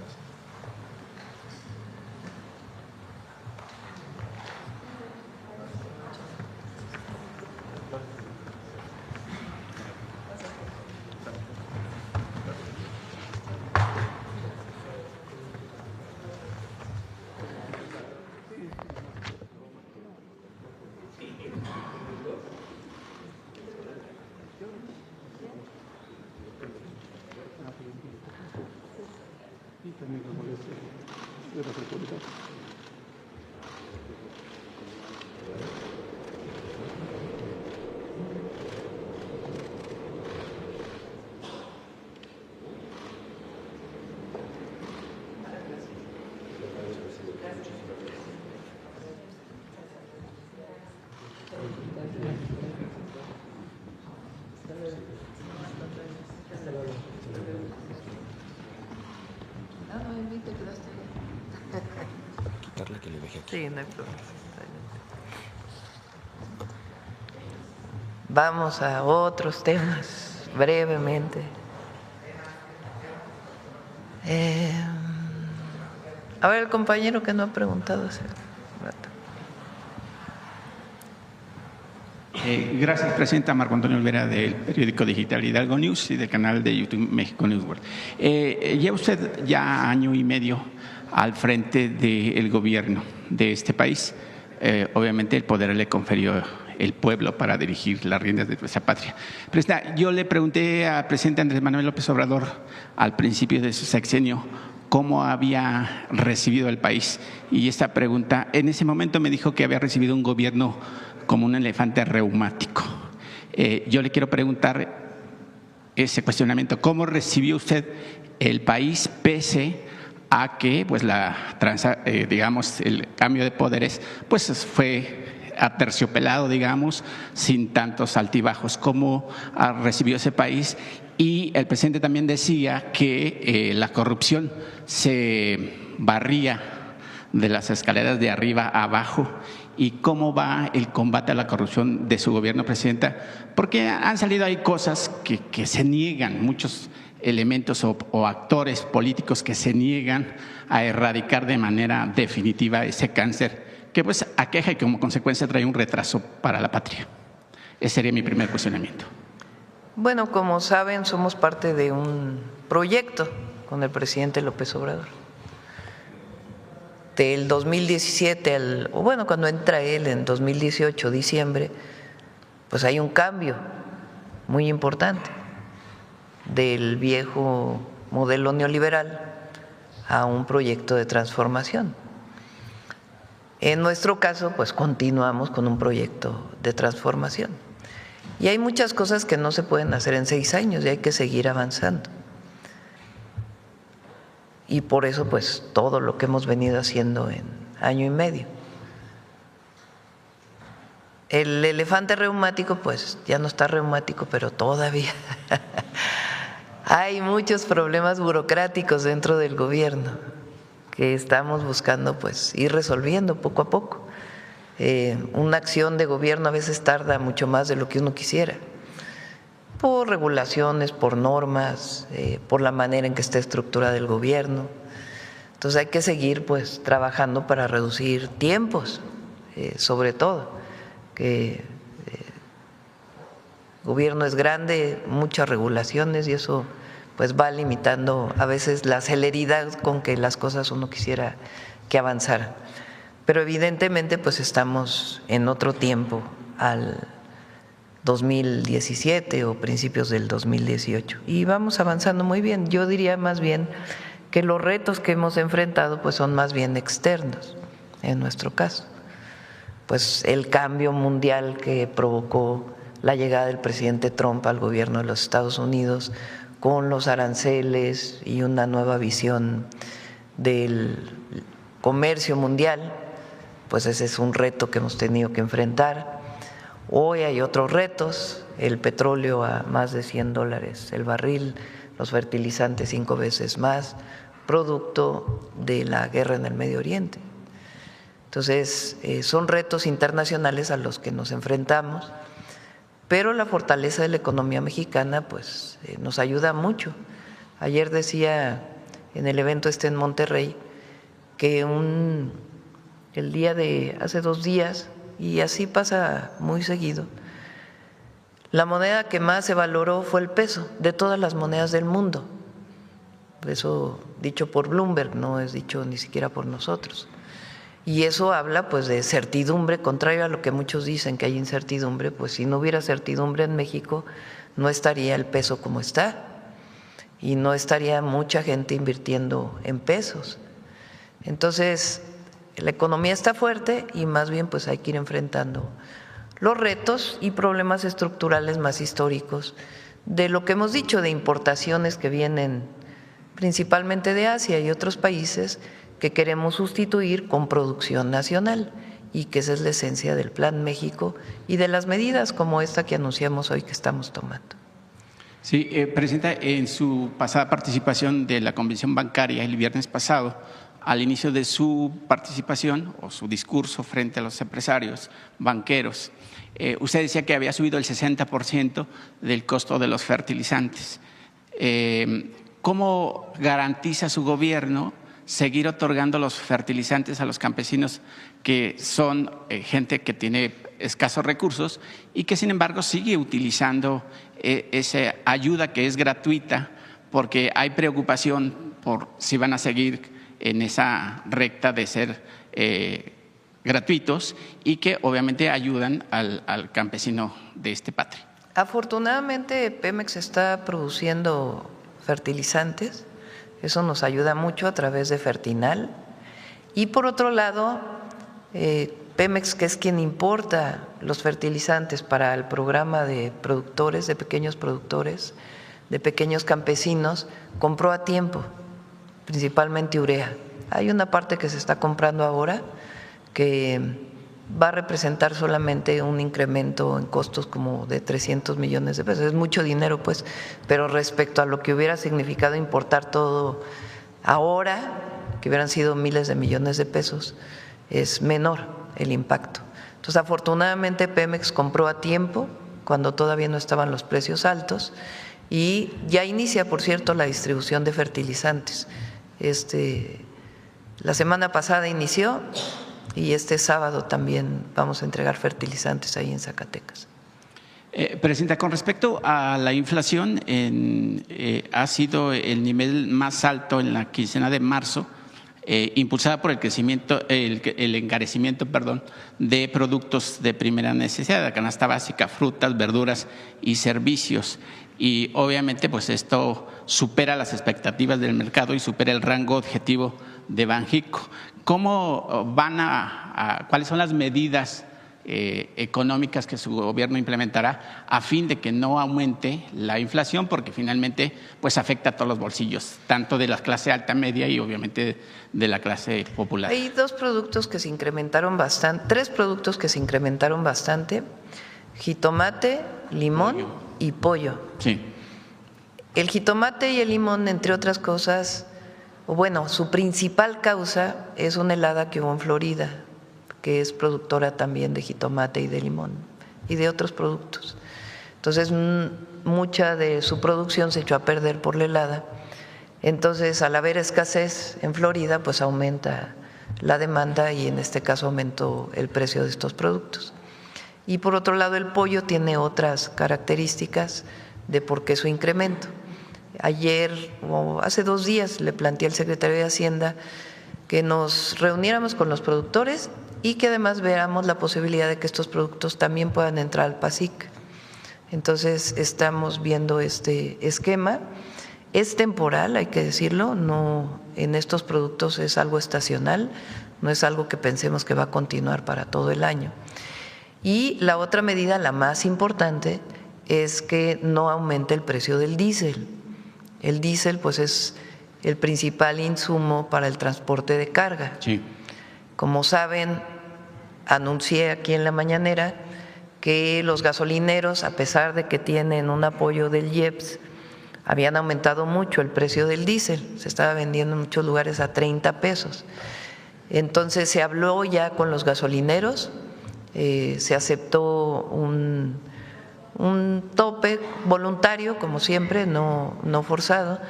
Sí, no hay problema. Vamos a otros temas brevemente. A ver, el compañero que no ha preguntado hace rato. Gracias, presidenta. Marco Antonio Olvera, del periódico digital Hidalgo News y del canal de YouTube México News World. Lleva usted ya año y medio al frente del gobierno de este país. Obviamente el poder le confirió el pueblo para dirigir las riendas de nuestra patria. Presidenta, yo le pregunté al presidente Andrés Manuel López Obrador al principio de su sexenio cómo había recibido el país, y esta pregunta, en ese momento me dijo que había recibido un gobierno como un elefante reumático. Yo le quiero preguntar ese cuestionamiento: ¿cómo recibió usted el país pese a que pues digamos el cambio de poderes pues fue aterciopelado, digamos, sin tantos altibajos? ¿Cómo recibió ese país? Y el presidente también decía que la corrupción se barría de las escaleras de arriba a abajo. ¿Y cómo va el combate a la corrupción de su gobierno, presidenta? Porque han salido ahí cosas que se niegan, muchos elementos o actores políticos que se niegan a erradicar de manera definitiva ese cáncer que pues aqueja y como consecuencia trae un retraso para la patria. Ese sería mi primer cuestionamiento. Bueno, como saben, somos parte de un proyecto con el presidente López Obrador. Del 2017, cuando entra él en 2018, diciembre, pues hay un cambio muy importante del viejo modelo neoliberal a un proyecto de transformación. En nuestro caso, pues continuamos con un proyecto de transformación. Y hay muchas cosas que no se pueden hacer en 6 años y hay que seguir avanzando. Y por eso, pues, todo lo que hemos venido haciendo en año y medio. El elefante reumático, pues, ya no está reumático, pero todavía hay muchos problemas burocráticos dentro del gobierno que estamos buscando, pues, ir resolviendo poco a poco. Una acción de gobierno a veces tarda mucho más de lo que uno quisiera, por regulaciones, por normas, por la manera en que está estructurada el gobierno. Entonces hay que seguir pues trabajando para reducir tiempos, sobre todo, que el gobierno es grande, muchas regulaciones y eso pues va limitando a veces la celeridad con que las cosas uno quisiera que avanzaran. Pero evidentemente pues estamos en otro tiempo al 2017 o principios del 2018 y vamos avanzando muy bien. Yo diría más bien que los retos que hemos enfrentado pues son más bien externos en nuestro caso. Pues el cambio mundial que provocó la llegada del presidente Trump al gobierno de los Estados Unidos con los aranceles y una nueva visión del comercio mundial, pues ese es un reto que hemos tenido que enfrentar. Hoy hay otros retos, el petróleo a más de $100 el barril, los fertilizantes 5 veces más, producto de la guerra en el Medio Oriente. Entonces, son retos internacionales a los que nos enfrentamos, pero la fortaleza de la economía mexicana pues nos ayuda mucho. Ayer decía en el evento en Monterrey que el día de hace 2 días, y así pasa muy seguido, la moneda que más se valoró fue el peso de todas las monedas del mundo. Eso dicho por Bloomberg, no es dicho ni siquiera por nosotros. Y eso habla pues de certidumbre, contrario a lo que muchos dicen que hay incertidumbre, pues si no hubiera certidumbre en México no estaría el peso como está y no estaría mucha gente invirtiendo en pesos. Entonces, la economía está fuerte y más bien pues hay que ir enfrentando los retos y problemas estructurales más históricos de lo que hemos dicho, de importaciones que vienen principalmente de Asia y otros países que queremos sustituir con producción nacional, y que esa es la esencia del Plan México y de las medidas como esta que anunciamos hoy que estamos tomando. Sí, Presidenta, en su pasada participación de la Convención Bancaria el viernes pasado, al inicio de su participación o su discurso frente a los empresarios banqueros, usted decía que había subido el 60% del costo de los fertilizantes. ¿Cómo garantiza su gobierno seguir otorgando los fertilizantes a los campesinos que son gente que tiene escasos recursos y que sin embargo sigue utilizando esa ayuda que es gratuita, porque hay preocupación por si van a seguir en esa recta de ser gratuitos y que obviamente ayudan al campesino de este patria? Afortunadamente Pemex está produciendo fertilizantes, eso nos ayuda mucho a través de Fertinal, y por otro lado Pemex, que es quien importa los fertilizantes para el programa de productores, de pequeños productores, de pequeños campesinos, compró a tiempo, principalmente urea. Hay una parte que se está comprando ahora que va a representar solamente un incremento en costos como de 300 millones de pesos. Es mucho dinero, pues, pero respecto a lo que hubiera significado importar todo ahora, que hubieran sido miles de millones de pesos, es menor el impacto. Entonces, afortunadamente Pemex compró a tiempo cuando todavía no estaban los precios altos y ya inicia, por cierto, la distribución de fertilizantes. La semana pasada inició y este sábado también vamos a entregar fertilizantes ahí en Zacatecas. Presidenta, con respecto a la inflación, ha sido el nivel más alto en la quincena de marzo, impulsada por el encarecimiento de productos de primera necesidad, la canasta básica, frutas, verduras y servicios. Y obviamente pues esto supera las expectativas del mercado y supera el rango objetivo de Banjico. ¿Cómo cuáles son las medidas económicas que su gobierno implementará a fin de que no aumente la inflación, porque finalmente pues afecta a todos los bolsillos, tanto de la clase alta, media y obviamente de la clase popular? Hay tres productos que se incrementaron bastante, jitomate, limón y pollo. Sí. El jitomate y el limón, entre otras cosas, su principal causa es una helada que hubo en Florida, que es productora también de jitomate y de limón y de otros productos. Entonces, mucha de su producción se echó a perder por la helada. Entonces, al haber escasez en Florida, pues aumenta la demanda y en este caso aumentó el precio de estos productos. Y por otro lado, el pollo tiene otras características de por qué su incremento. Ayer o hace 2 días le planteé al secretario de Hacienda que nos reuniéramos con los productores y que además veamos la posibilidad de que estos productos también puedan entrar al PASIC. Entonces estamos viendo este esquema. Es temporal, hay que decirlo, no en estos productos es algo estacional, no es algo que pensemos que va a continuar para todo el año. Y la otra medida, la más importante, es que no aumente el precio del diésel. El diésel pues es el principal insumo para el transporte de carga. Sí. Como saben, anuncié aquí en la mañanera que los gasolineros, a pesar de que tienen un apoyo del IEPS, habían aumentado mucho el precio del diésel. Se estaba vendiendo en muchos lugares a 30 pesos. Entonces se habló ya con los gasolineros, se aceptó un tope voluntario, como siempre, no forzado.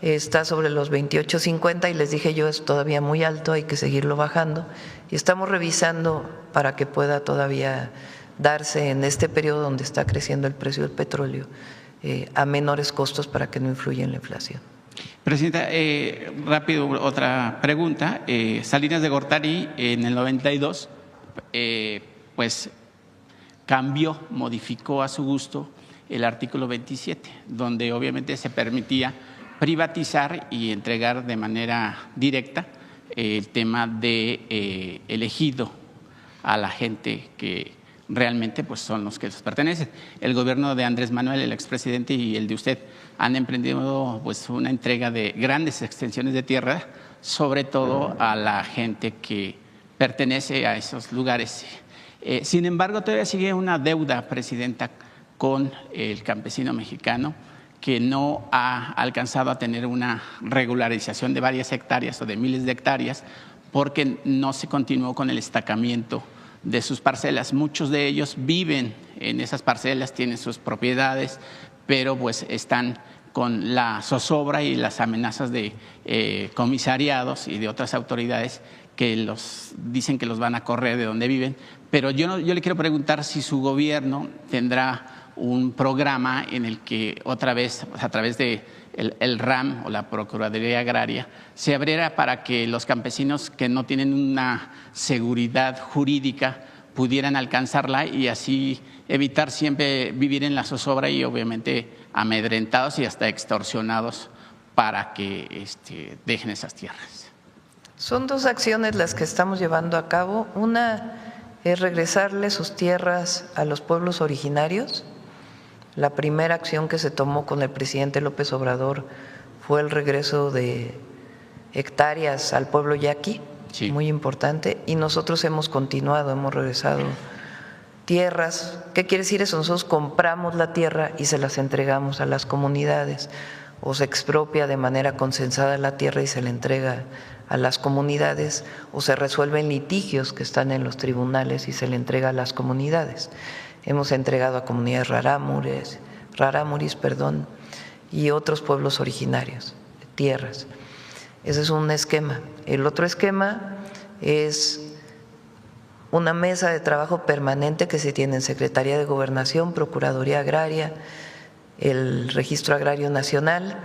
Está sobre los 28.50 y les dije yo es todavía muy alto, hay que seguirlo bajando y estamos revisando para que pueda todavía darse en este periodo donde está creciendo el precio del petróleo a menores costos para que no influya en la inflación. Presidenta, rápido otra pregunta. Salinas de Gortari en el 92 pues cambió, modificó a su gusto el artículo 27, donde obviamente se permitía privatizar y entregar de manera directa el tema de elegido a la gente que realmente pues, son los que les pertenecen. El gobierno de Andrés Manuel, el expresidente, y el de usted han emprendido pues, una entrega de grandes extensiones de tierra, sobre todo a la gente que pertenece a esos lugares. Sin embargo, todavía sigue una deuda, presidenta, con el campesino mexicano, que no ha alcanzado a tener una regularización de varias hectáreas o de miles de hectáreas, porque no se continuó con el estacamiento de sus parcelas. Muchos de ellos viven en esas parcelas, tienen sus propiedades, pero pues están con la zozobra y las amenazas de comisariados y de otras autoridades que los dicen que los van a correr de donde viven. Pero yo le quiero preguntar si su gobierno tendrá un programa en el que otra vez, a través de el RAM o la Procuraduría Agraria, se abriera para que los campesinos que no tienen una seguridad jurídica pudieran alcanzarla y así evitar siempre vivir en la zozobra y obviamente amedrentados y hasta extorsionados para que dejen esas tierras. Son dos acciones las que estamos llevando a cabo. Una es regresarle sus tierras a los pueblos originarios. La primera acción que se tomó con el presidente López Obrador fue el regreso de hectáreas al pueblo yaqui, sí, muy importante, y nosotros hemos continuado, hemos regresado tierras. ¿Qué quiere decir eso? Nosotros compramos la tierra y se las entregamos a las comunidades, o se expropia de manera consensada la tierra y se le entrega a las comunidades, o se resuelven litigios que están en los tribunales y se le entrega a las comunidades. Hemos entregado a comunidades rarámuris, y otros pueblos originarios, tierras. Ese es un esquema. El otro esquema es una mesa de trabajo permanente que se tiene en Secretaría de Gobernación, Procuraduría Agraria, el Registro Agrario Nacional,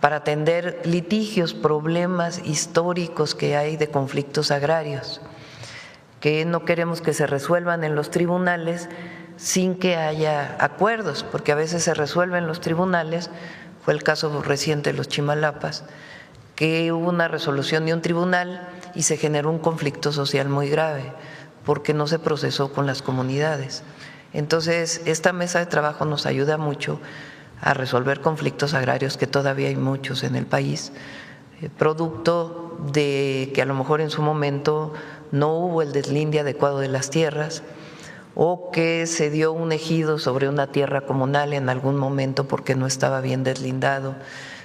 para atender litigios, problemas históricos que hay de conflictos agrarios, que no queremos que se resuelvan en los tribunales sin que haya acuerdos, porque a veces se resuelven los tribunales. Fue el caso reciente de los Chimalapas, que hubo una resolución de un tribunal y se generó un conflicto social muy grave, porque no se procesó con las comunidades. Entonces, esta mesa de trabajo nos ayuda mucho a resolver conflictos agrarios, que todavía hay muchos en el país, producto de que a lo mejor en su momento no hubo el deslinde adecuado de las tierras, o que se dio un ejido sobre una tierra comunal en algún momento porque no estaba bien deslindado.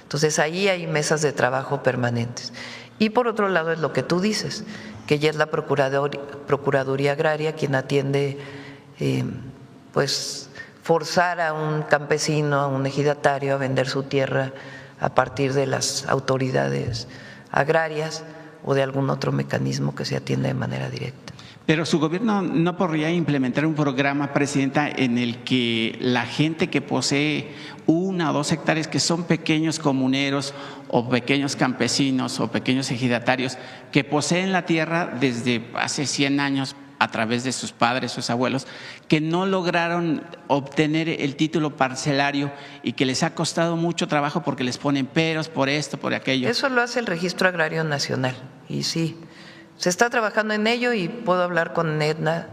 Entonces ahí hay mesas de trabajo permanentes. Y por otro lado es lo que tú dices, que ya es la Procuraduría Agraria quien atiende, pues forzar a un campesino, a un ejidatario a vender su tierra a partir de las autoridades agrarias o de algún otro mecanismo que se atienda de manera directa. Pero su gobierno no podría implementar un programa, presidenta, en el que la gente que posee 1 o 2 hectáreas, que son pequeños comuneros o pequeños campesinos o pequeños ejidatarios, que poseen la tierra desde hace 100 años a través de sus padres, sus abuelos, que no lograron obtener el título parcelario y que les ha costado mucho trabajo porque les ponen peros por esto, por aquello? Eso lo hace el Registro Agrario Nacional, y sí, se está trabajando en ello, y puedo hablar con Edna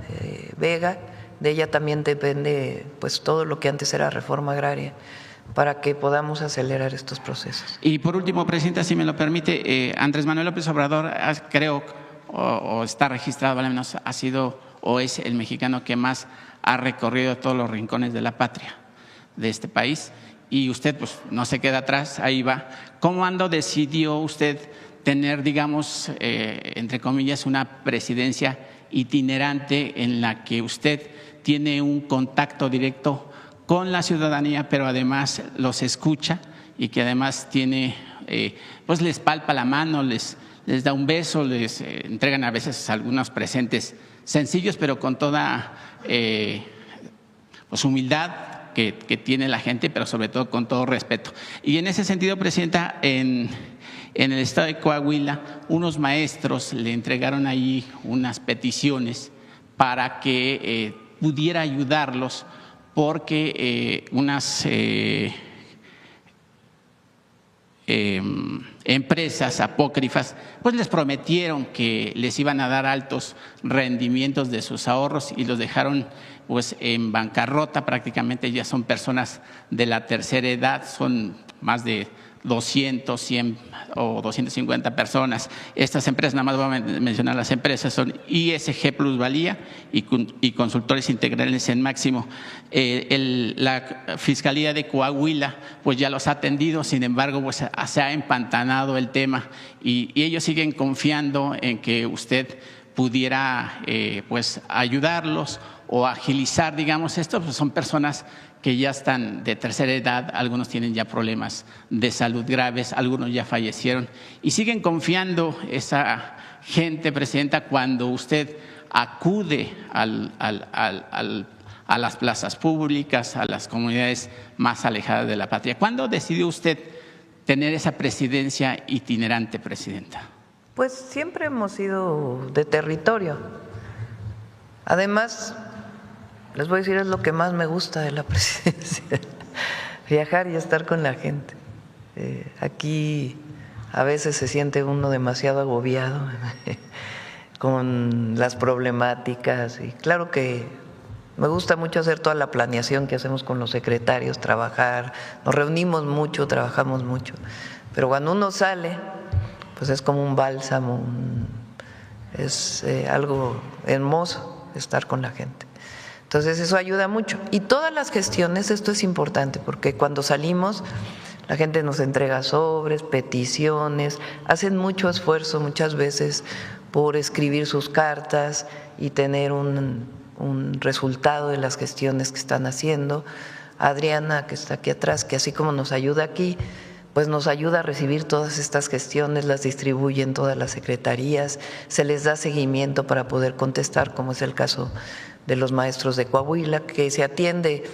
Vega, de ella también depende pues todo lo que antes era reforma agraria, para que podamos acelerar estos procesos. Y por último, presidenta, si me lo permite, Andrés Manuel López Obrador, creo, o está registrado, al menos ha sido o es el mexicano que más ha recorrido todos los rincones de la patria de este país, y usted pues no se queda atrás, ahí va. ¿Cuándo decidió usted tener, digamos, entre comillas, una presidencia itinerante en la que usted tiene un contacto directo con la ciudadanía, pero además los escucha y que además tiene, pues les palpa la mano, les da un beso, les entregan a veces algunos presentes sencillos, pero con toda pues humildad que tiene la gente, pero sobre todo con todo respeto? Y en ese sentido, presidenta, en el estado de Coahuila, unos maestros le entregaron ahí unas peticiones para que pudiera ayudarlos, porque empresas apócrifas, pues les prometieron que les iban a dar altos rendimientos de sus ahorros y los dejaron pues en bancarrota. Prácticamente ya son personas de la tercera edad, son más de 200, 100 o 250 personas. Estas empresas, nada más voy a mencionar las empresas, son ISG Plusvalía y Consultores Integrales en Máximo. La Fiscalía de Coahuila pues ya los ha atendido, sin embargo pues se ha empantanado el tema y ellos siguen confiando en que usted pudiera pues ayudarlos o agilizar, digamos, esto. Pues son personas que ya están de tercera edad, algunos tienen ya problemas de salud graves, algunos ya fallecieron y siguen confiando esa gente, Presidenta, cuando usted acude a las plazas públicas, a las comunidades más alejadas de la patria. ¿Cuándo decidió usted tener esa presidencia itinerante, Presidenta? Pues siempre hemos sido de territorio. Además, les voy a decir, es lo que más me gusta de la presidencia, viajar y estar con la gente. Aquí a veces se siente uno demasiado agobiado con las problemáticas y claro que me gusta mucho hacer toda la planeación que hacemos con los secretarios, trabajar, nos reunimos mucho, trabajamos mucho, pero cuando uno sale, pues es como un bálsamo, es algo hermoso estar con la gente. Entonces eso ayuda mucho. Y todas las gestiones, esto es importante, porque cuando salimos la gente nos entrega sobres, peticiones, hacen mucho esfuerzo muchas veces por escribir sus cartas y tener un resultado de las gestiones que están haciendo. Adriana, que está aquí atrás, que así como nos ayuda aquí, pues nos ayuda a recibir todas estas gestiones, las distribuye en todas las secretarías, se les da seguimiento para poder contestar, como es el caso de los maestros de Coahuila, que se atiende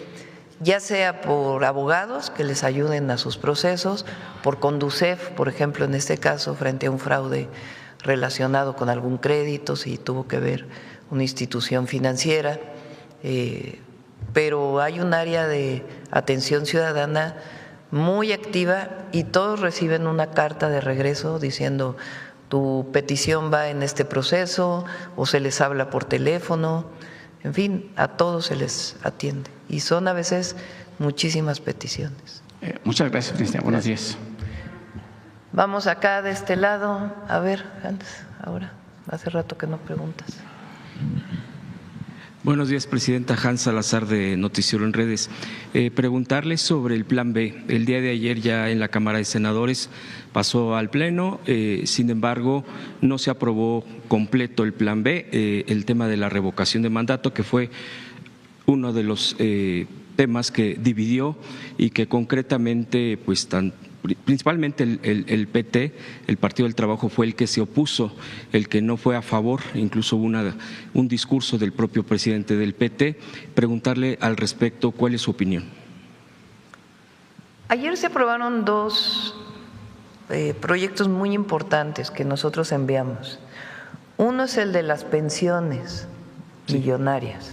ya sea por abogados que les ayuden a sus procesos, por Conducef, por ejemplo, en este caso, frente a un fraude relacionado con algún crédito, si tuvo que ver una institución financiera, pero hay un área de atención ciudadana muy activa y todos reciben una carta de regreso diciendo tu petición va en este proceso o se les habla por teléfono. En fin, a todos se les atiende y son a veces muchísimas peticiones. Muchas gracias, Cristian. Buenos días. Vamos acá de este lado. A ver, antes, ahora, hace rato que no preguntas. Buenos días, Presidenta. Hans Salazar, de Noticiero en Redes. Preguntarle sobre el Plan B. El día de ayer ya en la Cámara de Senadores pasó al Pleno, sin embargo no se aprobó completo el Plan B, el tema de la revocación de mandato, que fue uno de los temas que dividió y que concretamente pues principalmente el PT, el Partido del Trabajo, fue el que se opuso, el que no fue a favor, incluso hubo un discurso del propio presidente del PT. Preguntarle al respecto cuál es su opinión. Ayer se aprobaron dos proyectos muy importantes que nosotros enviamos. Uno es el de las pensiones millonarias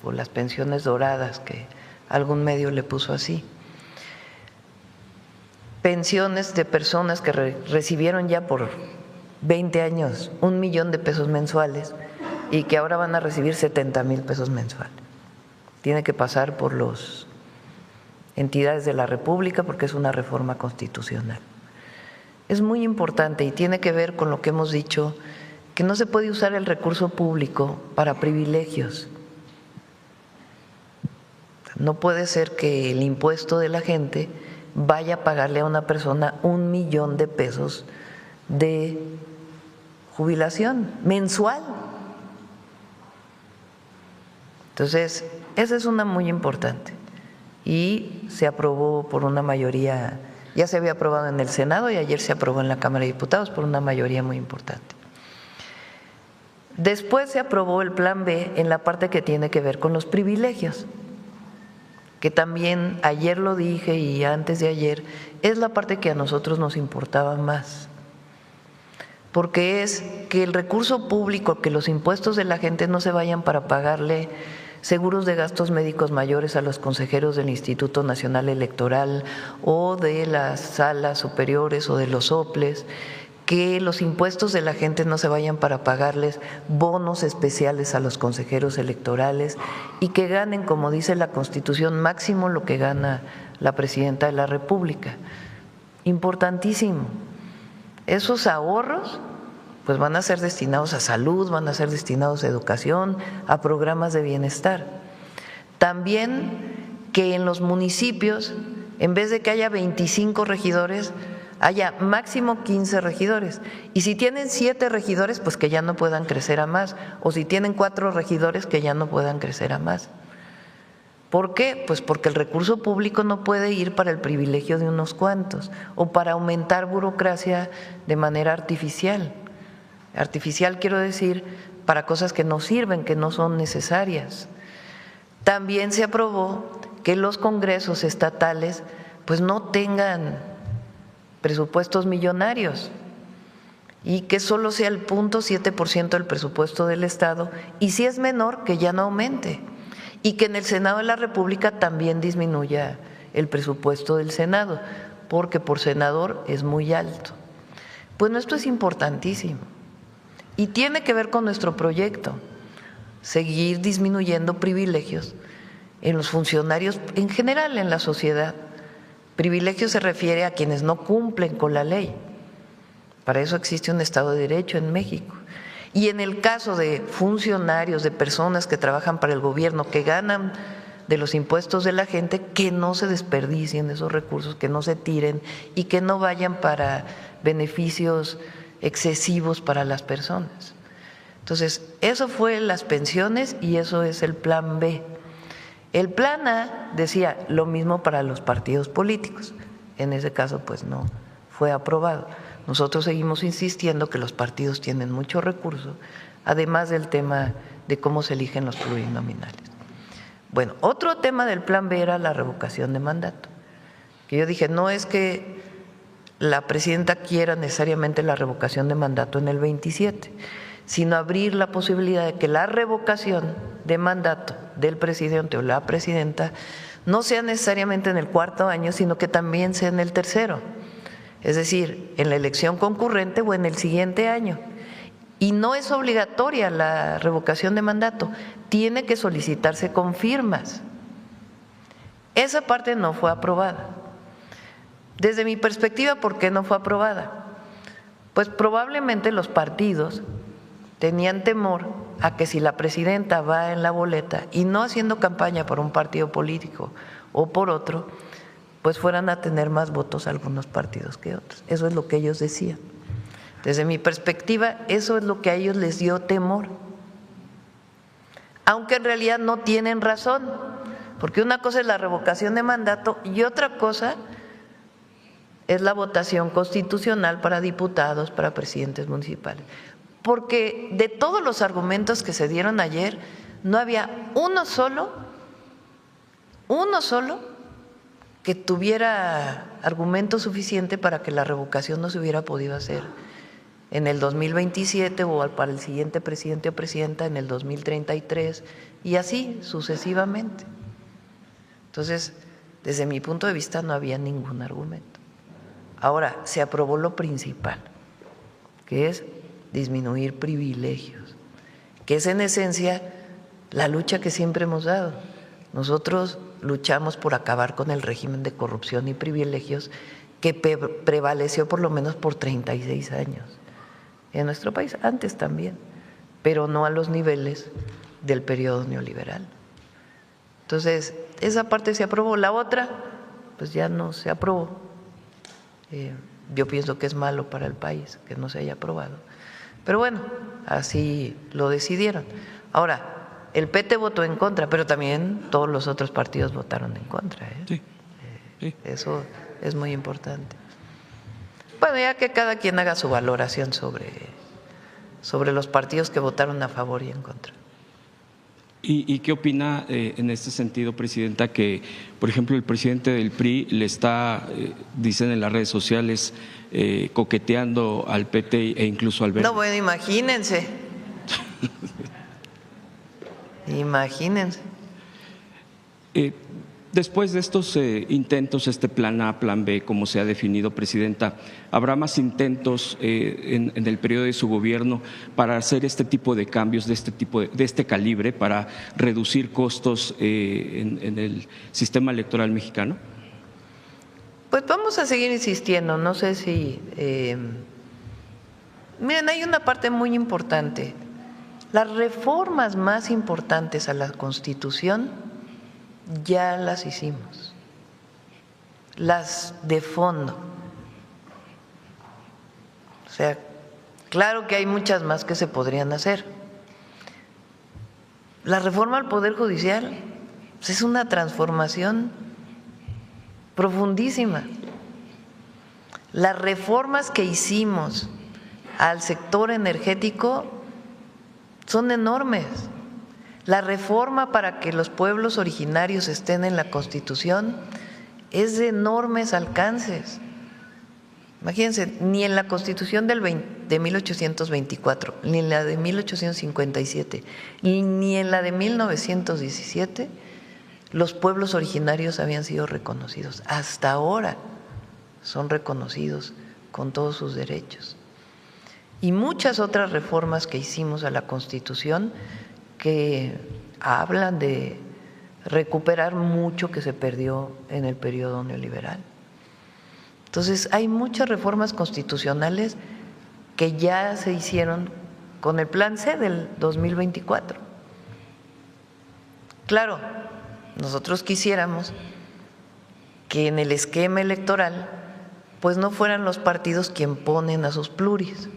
o las pensiones doradas, que algún medio le puso así. Pensiones de personas que recibieron ya por 20 años 1 millón de pesos mensuales y que ahora van a recibir 70,000 pesos mensuales. Tiene que pasar por las entidades de la República porque es una reforma constitucional. Es muy importante y tiene que ver con lo que hemos dicho, que no se puede usar el recurso público para privilegios. No puede ser que el impuesto de la gente vaya a pagarle a una persona 1 millón de pesos de jubilación mensual. Entonces, esa es una muy importante y se aprobó por una mayoría, ya se había aprobado en el Senado y ayer se aprobó en la Cámara de Diputados por una mayoría muy importante. Después se aprobó el Plan B en la parte que tiene que ver con los privilegios, que también ayer lo dije y antes de ayer, es la parte que a nosotros nos importaba más, porque es que el recurso público, que los impuestos de la gente no se vayan para pagarle seguros de gastos médicos mayores a los consejeros del Instituto Nacional Electoral o de las salas superiores o de los soples, que los impuestos de la gente no se vayan para pagarles bonos especiales a los consejeros electorales y que ganen, como dice la Constitución, máximo lo que gana la Presidenta de la República. Importantísimo. Esos ahorros pues van a ser destinados a salud, van a ser destinados a educación, a programas de bienestar. También que en los municipios, en vez de que haya 25 regidores, haya máximo 15 regidores. Y si tienen 7 regidores, pues que ya no puedan crecer a más. O si tienen 4 regidores, que ya no puedan crecer a más. ¿Por qué? Pues porque el recurso público no puede ir para el privilegio de unos cuantos o para aumentar burocracia de manera artificial. Artificial quiero decir para cosas que no sirven, que no son necesarias. También se aprobó que los congresos estatales pues no tengan presupuestos millonarios y que solo sea el 0.7% del presupuesto del Estado y si es menor que ya no aumente y que en el Senado de la República también disminuya el presupuesto del Senado porque por senador es muy alto. Bueno, esto es importantísimo. Y tiene que ver con nuestro proyecto, seguir disminuyendo privilegios en los funcionarios en general en la sociedad. Privilegio se refiere a quienes no cumplen con la ley. Para eso existe un Estado de Derecho en México. Y en el caso de funcionarios, de personas que trabajan para el gobierno, que ganan de los impuestos de la gente, que no se desperdicien esos recursos, que no se tiren y que no vayan para beneficios excesivos para las personas. Entonces, eso fue las pensiones y eso es el plan B. El plan A decía lo mismo para los partidos políticos. En ese caso, pues no fue aprobado. Nosotros seguimos insistiendo que los partidos tienen mucho recurso, además del tema de cómo se eligen los plurinominales. Bueno, otro tema del plan B era la revocación de mandato, que yo dije, no es que la presidenta quiera necesariamente la revocación de mandato en el 27, sino abrir la posibilidad de que la revocación de mandato del presidente o la presidenta no sea necesariamente en el 4º año, sino que también sea en el 3º, es decir, en la elección concurrente o en el siguiente año. Y no es obligatoria la revocación de mandato, tiene que solicitarse con firmas. Esa parte no fue aprobada. Desde mi perspectiva, ¿por qué no fue aprobada? Pues probablemente los partidos tenían temor a que si la presidenta va en la boleta y no haciendo campaña por un partido político o por otro, pues fueran a tener más votos algunos partidos que otros. Eso es lo que ellos decían. Desde mi perspectiva, eso es lo que a ellos les dio temor. Aunque en realidad no tienen razón, porque una cosa es la revocación de mandato y otra cosa es la votación constitucional para diputados, para presidentes municipales. Porque de todos los argumentos que se dieron ayer, no había uno solo que tuviera argumento suficiente para que la revocación no se hubiera podido hacer en el 2027 o para el siguiente presidente o presidenta en el 2033 y así sucesivamente. Entonces, desde mi punto de vista no había ningún argumento. Ahora, se aprobó lo principal, que es disminuir privilegios, que es en esencia la lucha que siempre hemos dado. Nosotros luchamos por acabar con el régimen de corrupción y privilegios que prevaleció por lo menos por 36 años en nuestro país, antes también, pero no a los niveles del periodo neoliberal. Entonces, esa parte se aprobó, la otra, pues ya no se aprobó. Yo pienso que es malo para el país que no se haya aprobado. Pero bueno, así lo decidieron. Ahora, el PT votó en contra, pero también todos los otros partidos votaron en contra. Sí. Sí. Eso es muy importante. Bueno, ya que cada quien haga su valoración sobre los partidos que votaron a favor y en contra. ¿Y qué opina en este sentido, Presidenta, que, por ejemplo, el presidente del PRI le está, dicen en las redes sociales, coqueteando al PT e incluso al Verde? No, bueno, imagínense. Imagínense. Después de estos intentos, este plan A, plan B, como se ha definido, Presidenta, ¿habrá más intentos en el periodo de su gobierno para hacer este tipo de cambios, de este calibre, para reducir costos en el sistema electoral mexicano? Pues vamos a seguir insistiendo, no sé si… miren, hay una parte muy importante. Las reformas más importantes a la Constitución ya las hicimos, las de fondo. O sea, claro que hay muchas más que se podrían hacer. La reforma al Poder Judicial pues, es una transformación profundísima. Las reformas que hicimos al sector energético son enormes. La reforma para que los pueblos originarios estén en la Constitución es de enormes alcances. Imagínense, ni en la Constitución de 1824, ni en la de 1857, ni en la de 1917, los pueblos originarios habían sido reconocidos. Hasta ahora son reconocidos con todos sus derechos. Y muchas otras reformas que hicimos a la Constitución que hablan de recuperar mucho que se perdió en el periodo neoliberal. Entonces, hay muchas reformas constitucionales que ya se hicieron con el Plan C del 2024. Claro, nosotros quisiéramos que en el esquema electoral pues no fueran los partidos quien ponen a sus pluris,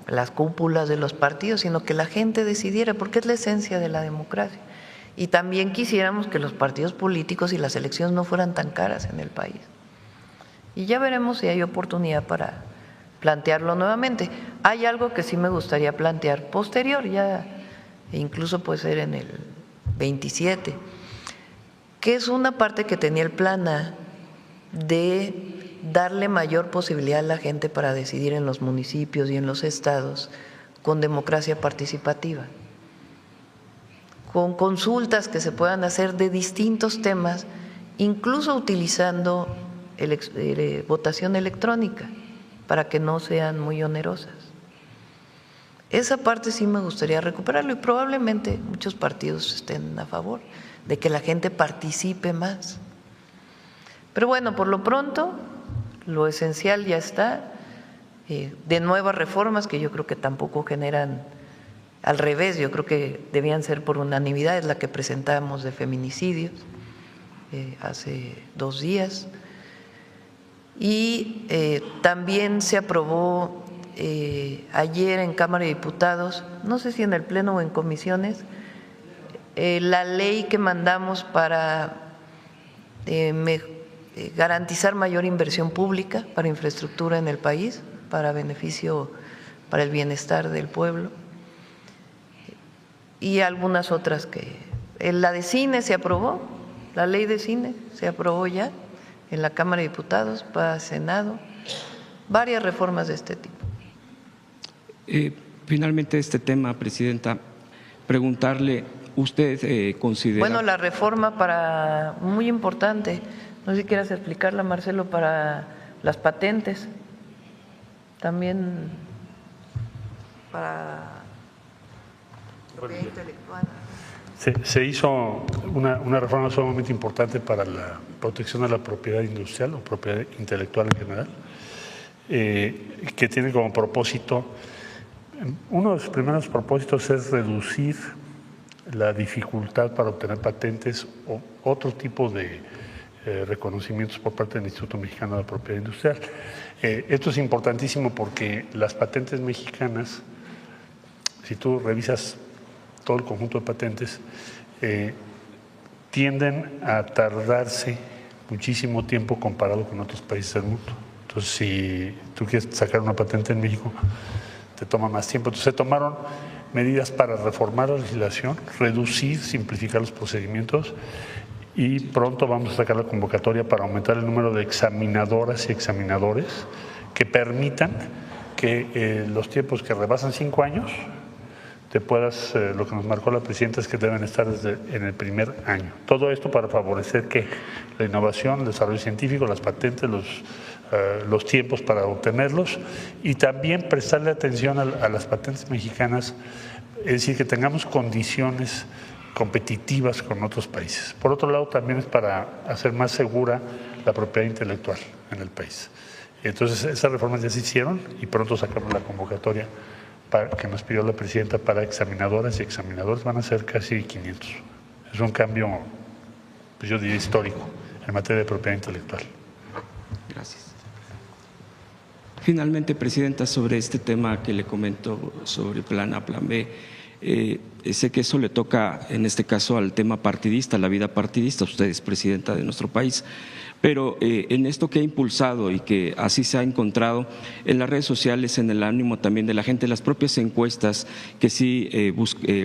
las cúpulas de los partidos, sino que la gente decidiera, porque es la esencia de la democracia. Y también quisiéramos que los partidos políticos y las elecciones no fueran tan caras en el país. Y ya veremos si hay oportunidad para plantearlo nuevamente. Hay algo que sí me gustaría plantear posterior, ya incluso puede ser en el 27, que es una parte que tenía el Plan A de darle mayor posibilidad a la gente para decidir en los municipios y en los estados con democracia participativa, con consultas que se puedan hacer de distintos temas, incluso utilizando votación electrónica para que no sean muy onerosas. Esa parte sí me gustaría recuperarlo y probablemente muchos partidos estén a favor de que la gente participe más. Pero bueno, por lo pronto, lo esencial ya está, de nuevas reformas que yo creo que tampoco generan, al revés, yo creo que debían ser por unanimidad, es la que presentamos de feminicidios hace 2 días. Y también se aprobó ayer en Cámara de Diputados, no sé si en el Pleno o en comisiones, la ley que mandamos para garantizar mayor inversión pública para infraestructura en el país, para beneficio, para el bienestar del pueblo, y algunas otras que… La de cine se aprobó, la ley de cine se aprobó ya en la Cámara de Diputados, para Senado, varias reformas de este tipo. Finalmente, este tema, Presidenta, preguntarle, ¿usted considera… Bueno, la reforma para, muy importante, no sé si quieras explicarla, Marcelo, para las patentes, también para propiedad intelectual. Se hizo una reforma sumamente importante para la protección de la propiedad industrial o propiedad intelectual en general, que tiene como propósito, uno de los primeros propósitos es reducir la dificultad para obtener patentes o otro tipo de reconocimientos por parte del Instituto Mexicano de la Propiedad Industrial. Esto es importantísimo porque las patentes mexicanas, si tú revisas todo el conjunto de patentes, tienden a tardarse muchísimo tiempo comparado con otros países del mundo. Entonces, si tú quieres sacar una patente en México, te toma más tiempo. Entonces, se tomaron medidas para reformar la legislación, reducir, simplificar los procedimientos, y pronto vamos a sacar la convocatoria para aumentar el número de examinadoras y examinadores que permitan que los tiempos que rebasan 5 años puedas, lo que nos marcó la presidenta es que deben estar en el primer año. Todo esto para favorecer que la innovación, el desarrollo científico, las patentes, los tiempos para obtenerlos y también prestarle atención a las patentes mexicanas, es decir, que tengamos condiciones competitivas con otros países. Por otro lado, también es para hacer más segura la propiedad intelectual en el país. Entonces, esas reformas ya se hicieron y pronto sacamos la convocatoria que nos pidió la presidenta para examinadoras y examinadores. Van a ser casi 500. Es un cambio, pues yo diría, histórico en materia de propiedad intelectual. Gracias. Finalmente, presidenta, sobre este tema que le comento sobre plan A, plan B, sé que eso le toca en este caso al tema partidista, la vida partidista. Usted es presidenta de nuestro país. Pero en esto que ha impulsado y que así se ha encontrado en las redes sociales, en el ánimo también de la gente, las propias encuestas que sí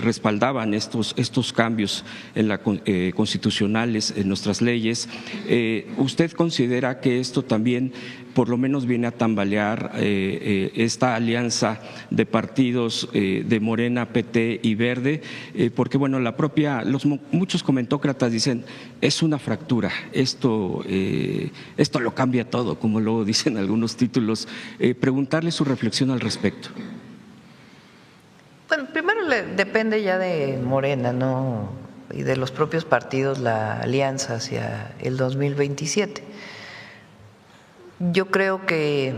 respaldaban estos cambios en constitucionales, en nuestras leyes, ¿usted considera que esto también por lo menos viene a tambalear esta alianza de partidos de Morena, PT y Verde? Porque bueno, muchos comentócratas dicen es una fractura, esto lo cambia todo, como luego dicen algunos títulos. Preguntarle su reflexión al respecto. Bueno, primero depende ya de Morena, ¿no? Y de los propios partidos la alianza hacia el 2027. Yo creo que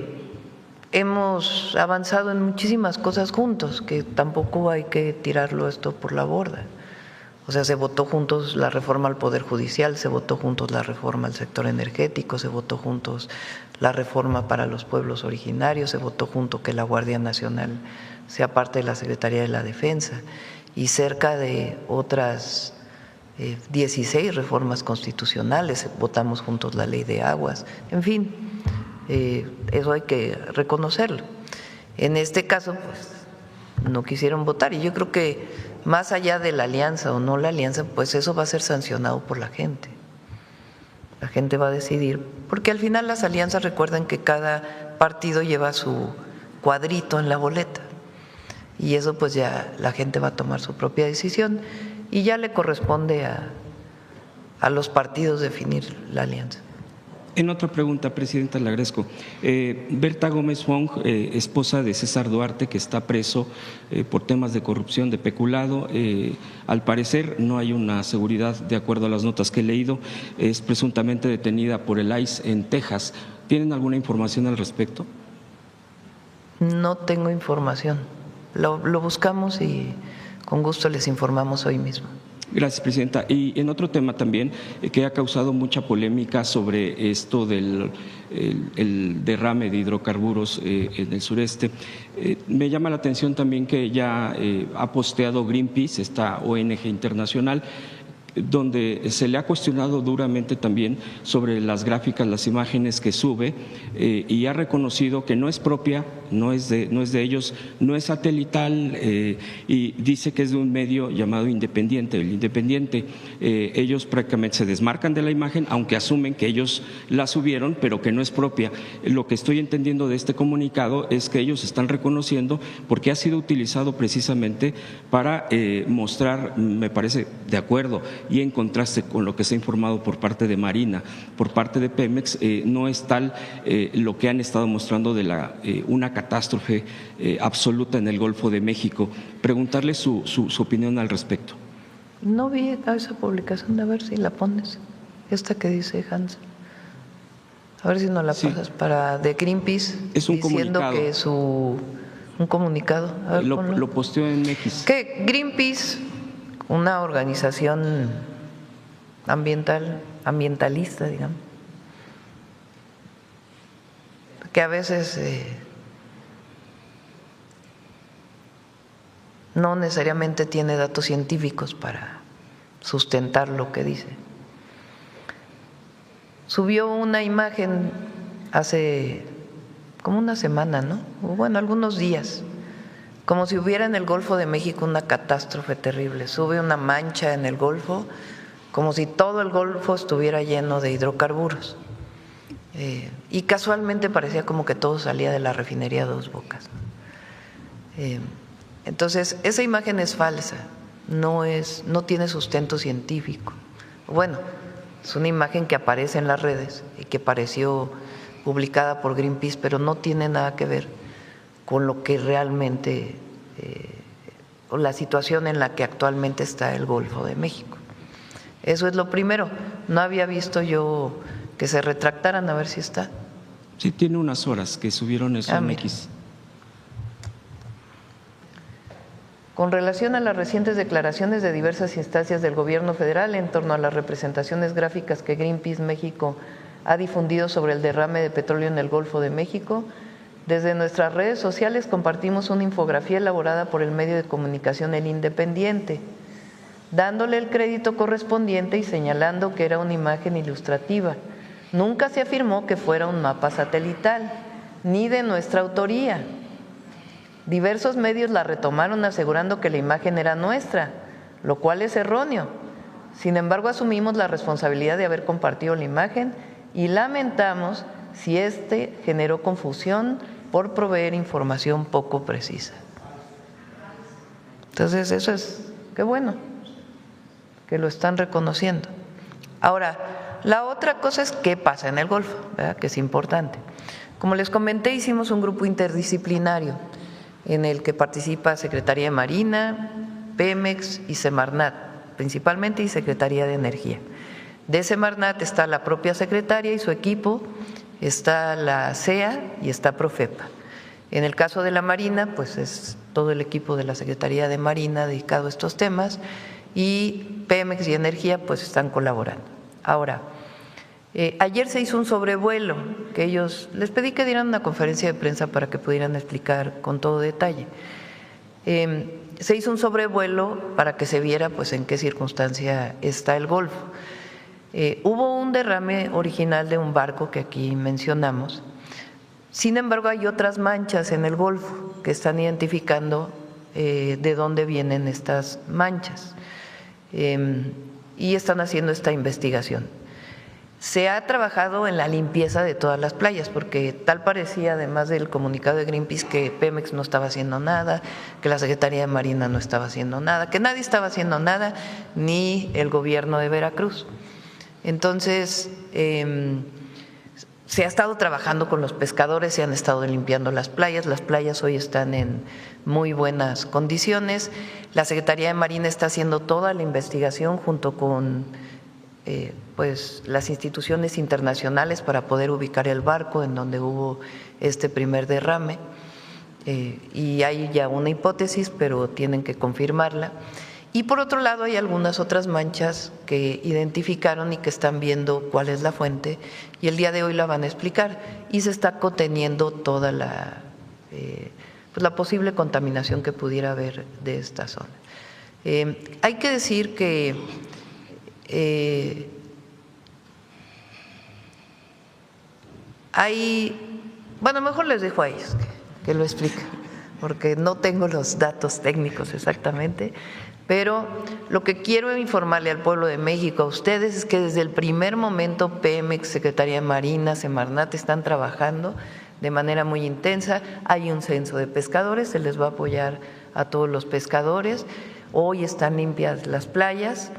hemos avanzado en muchísimas cosas juntos, que tampoco hay que tirarlo esto por la borda. O sea, se votó juntos la reforma al Poder Judicial, se votó juntos la reforma al sector energético, se votó juntos la reforma para los pueblos originarios, se votó junto que la Guardia Nacional sea parte de la Secretaría de la Defensa y cerca de otras 16 reformas constitucionales, votamos juntos la Ley de Aguas, en fin, eso hay que reconocerlo. En este caso, pues, no quisieron votar y yo creo que más allá de la alianza o no la alianza, pues eso va a ser sancionado por la gente. La gente va a decidir, porque al final las alianzas, recuerden que cada partido lleva su cuadrito en la boleta y eso pues ya la gente va a tomar su propia decisión y ya le corresponde a los partidos definir la alianza. En otra pregunta, presidenta, le agradezco. Berta Gómez Fong, esposa de César Duarte, que está preso por temas de corrupción, de peculado. Al parecer no hay una seguridad, de acuerdo a las notas que he leído, es presuntamente detenida por el ICE en Texas. ¿Tienen alguna información al respecto? No tengo información. Lo buscamos y con gusto les informamos hoy mismo. Gracias, presidenta. Y en otro tema también que ha causado mucha polémica sobre esto del el derrame de hidrocarburos en el sureste, me llama la atención también que ya ha posteado Greenpeace, esta ONG internacional, donde se le ha cuestionado duramente también sobre las gráficas, las imágenes que sube y ha reconocido que no es propia, no es de ellos, no es satelital y dice que es de un medio llamado Independiente. El Independiente, ellos prácticamente se desmarcan de la imagen, aunque asumen que ellos la subieron, pero que no es propia. Lo que estoy entendiendo de este comunicado es que ellos están reconociendo porque ha sido utilizado precisamente para mostrar, me parece, de acuerdo y en contraste con lo que se ha informado por parte de Marina, por parte de Pemex, no es tal lo que han estado mostrando de una catástrofe absoluta en el Golfo de México. Preguntarle su opinión al respecto. No vi esa publicación, a ver si la pones, esta que dice Hans. A ver si nos la pasas, para de Greenpeace, es un diciendo comunicado. que es un comunicado. A ver, lo posteó en X. Que Greenpeace, una organización ambientalista, digamos, que a veces no necesariamente tiene datos científicos para sustentar lo que dice. Subió una imagen hace como una semana, ¿no? O bueno, algunos días, como si hubiera en el Golfo de México una catástrofe terrible. Sube una mancha en el Golfo, como si todo el Golfo estuviera lleno de hidrocarburos. Y casualmente parecía como que todo salía de la refinería Dos Bocas. Entonces, esa imagen es falsa, no tiene sustento científico. Bueno, es una imagen que aparece en las redes y que pareció publicada por Greenpeace, pero no tiene nada que ver con lo que realmente, o la situación en la que actualmente está el Golfo de México. Eso es lo primero. No había visto yo que se retractaran, a ver si está. Sí, tiene unas horas que subieron eso en X. Con relación a las recientes declaraciones de diversas instancias del gobierno federal en torno a las representaciones gráficas que Greenpeace México ha difundido sobre el derrame de petróleo en el Golfo de México, desde nuestras redes sociales compartimos una infografía elaborada por el medio de comunicación El Independiente, dándole el crédito correspondiente y señalando que era una imagen ilustrativa. Nunca se afirmó que fuera un mapa satelital, ni de nuestra autoría. Diversos medios la retomaron asegurando que la imagen era nuestra, lo cual es erróneo. Sin embargo, asumimos la responsabilidad de haber compartido la imagen y lamentamos si generó confusión por proveer información poco precisa. Entonces, eso es, qué bueno, que lo están reconociendo. Ahora, la otra cosa es qué pasa en el Golfo, ¿verdad? Que es importante. Como les comenté, hicimos un grupo interdisciplinario en el que participa Secretaría de Marina, Pemex y Semarnat, principalmente, y Secretaría de Energía. De Semarnat está la propia secretaria y su equipo, está la CEA y está Profepa. En el caso de la Marina, pues es todo el equipo de la Secretaría de Marina dedicado a estos temas, y Pemex y Energía pues están colaborando. Ahora, ayer se hizo un sobrevuelo que les pedí que dieran una conferencia de prensa para que pudieran explicar con todo detalle. Se hizo un sobrevuelo para que se viera pues en qué circunstancia está el Golfo. Hubo un derrame original de un barco que aquí mencionamos. Sin embargo, hay otras manchas en el Golfo que están identificando de dónde vienen estas manchas y están haciendo esta investigación. Se ha trabajado en la limpieza de todas las playas, porque tal parecía, además del comunicado de Greenpeace, que Pemex no estaba haciendo nada, que la Secretaría de Marina no estaba haciendo nada, que nadie estaba haciendo nada, ni el gobierno de Veracruz. Entonces, se ha estado trabajando con los pescadores, se han estado limpiando las playas hoy están en muy buenas condiciones. La Secretaría de Marina está haciendo toda la investigación junto con pues las instituciones internacionales para poder ubicar el barco en donde hubo este primer derrame, y hay ya una hipótesis, pero tienen que confirmarla. Y por otro lado hay algunas otras manchas que identificaron y que están viendo cuál es la fuente, y el día de hoy la van a explicar, y se está conteniendo toda pues la posible contaminación que pudiera haber de esta zona. Hay que decir que bueno, mejor les dejo a ellos que lo expliquen, porque no tengo los datos técnicos exactamente, pero lo que quiero informarle al pueblo de México, a ustedes, es que desde el primer momento Pemex, Secretaría de Marina, Semarnat están trabajando de manera muy intensa. Hay un censo de pescadores, se les va a apoyar a todos los pescadores. Hoy están limpias las playas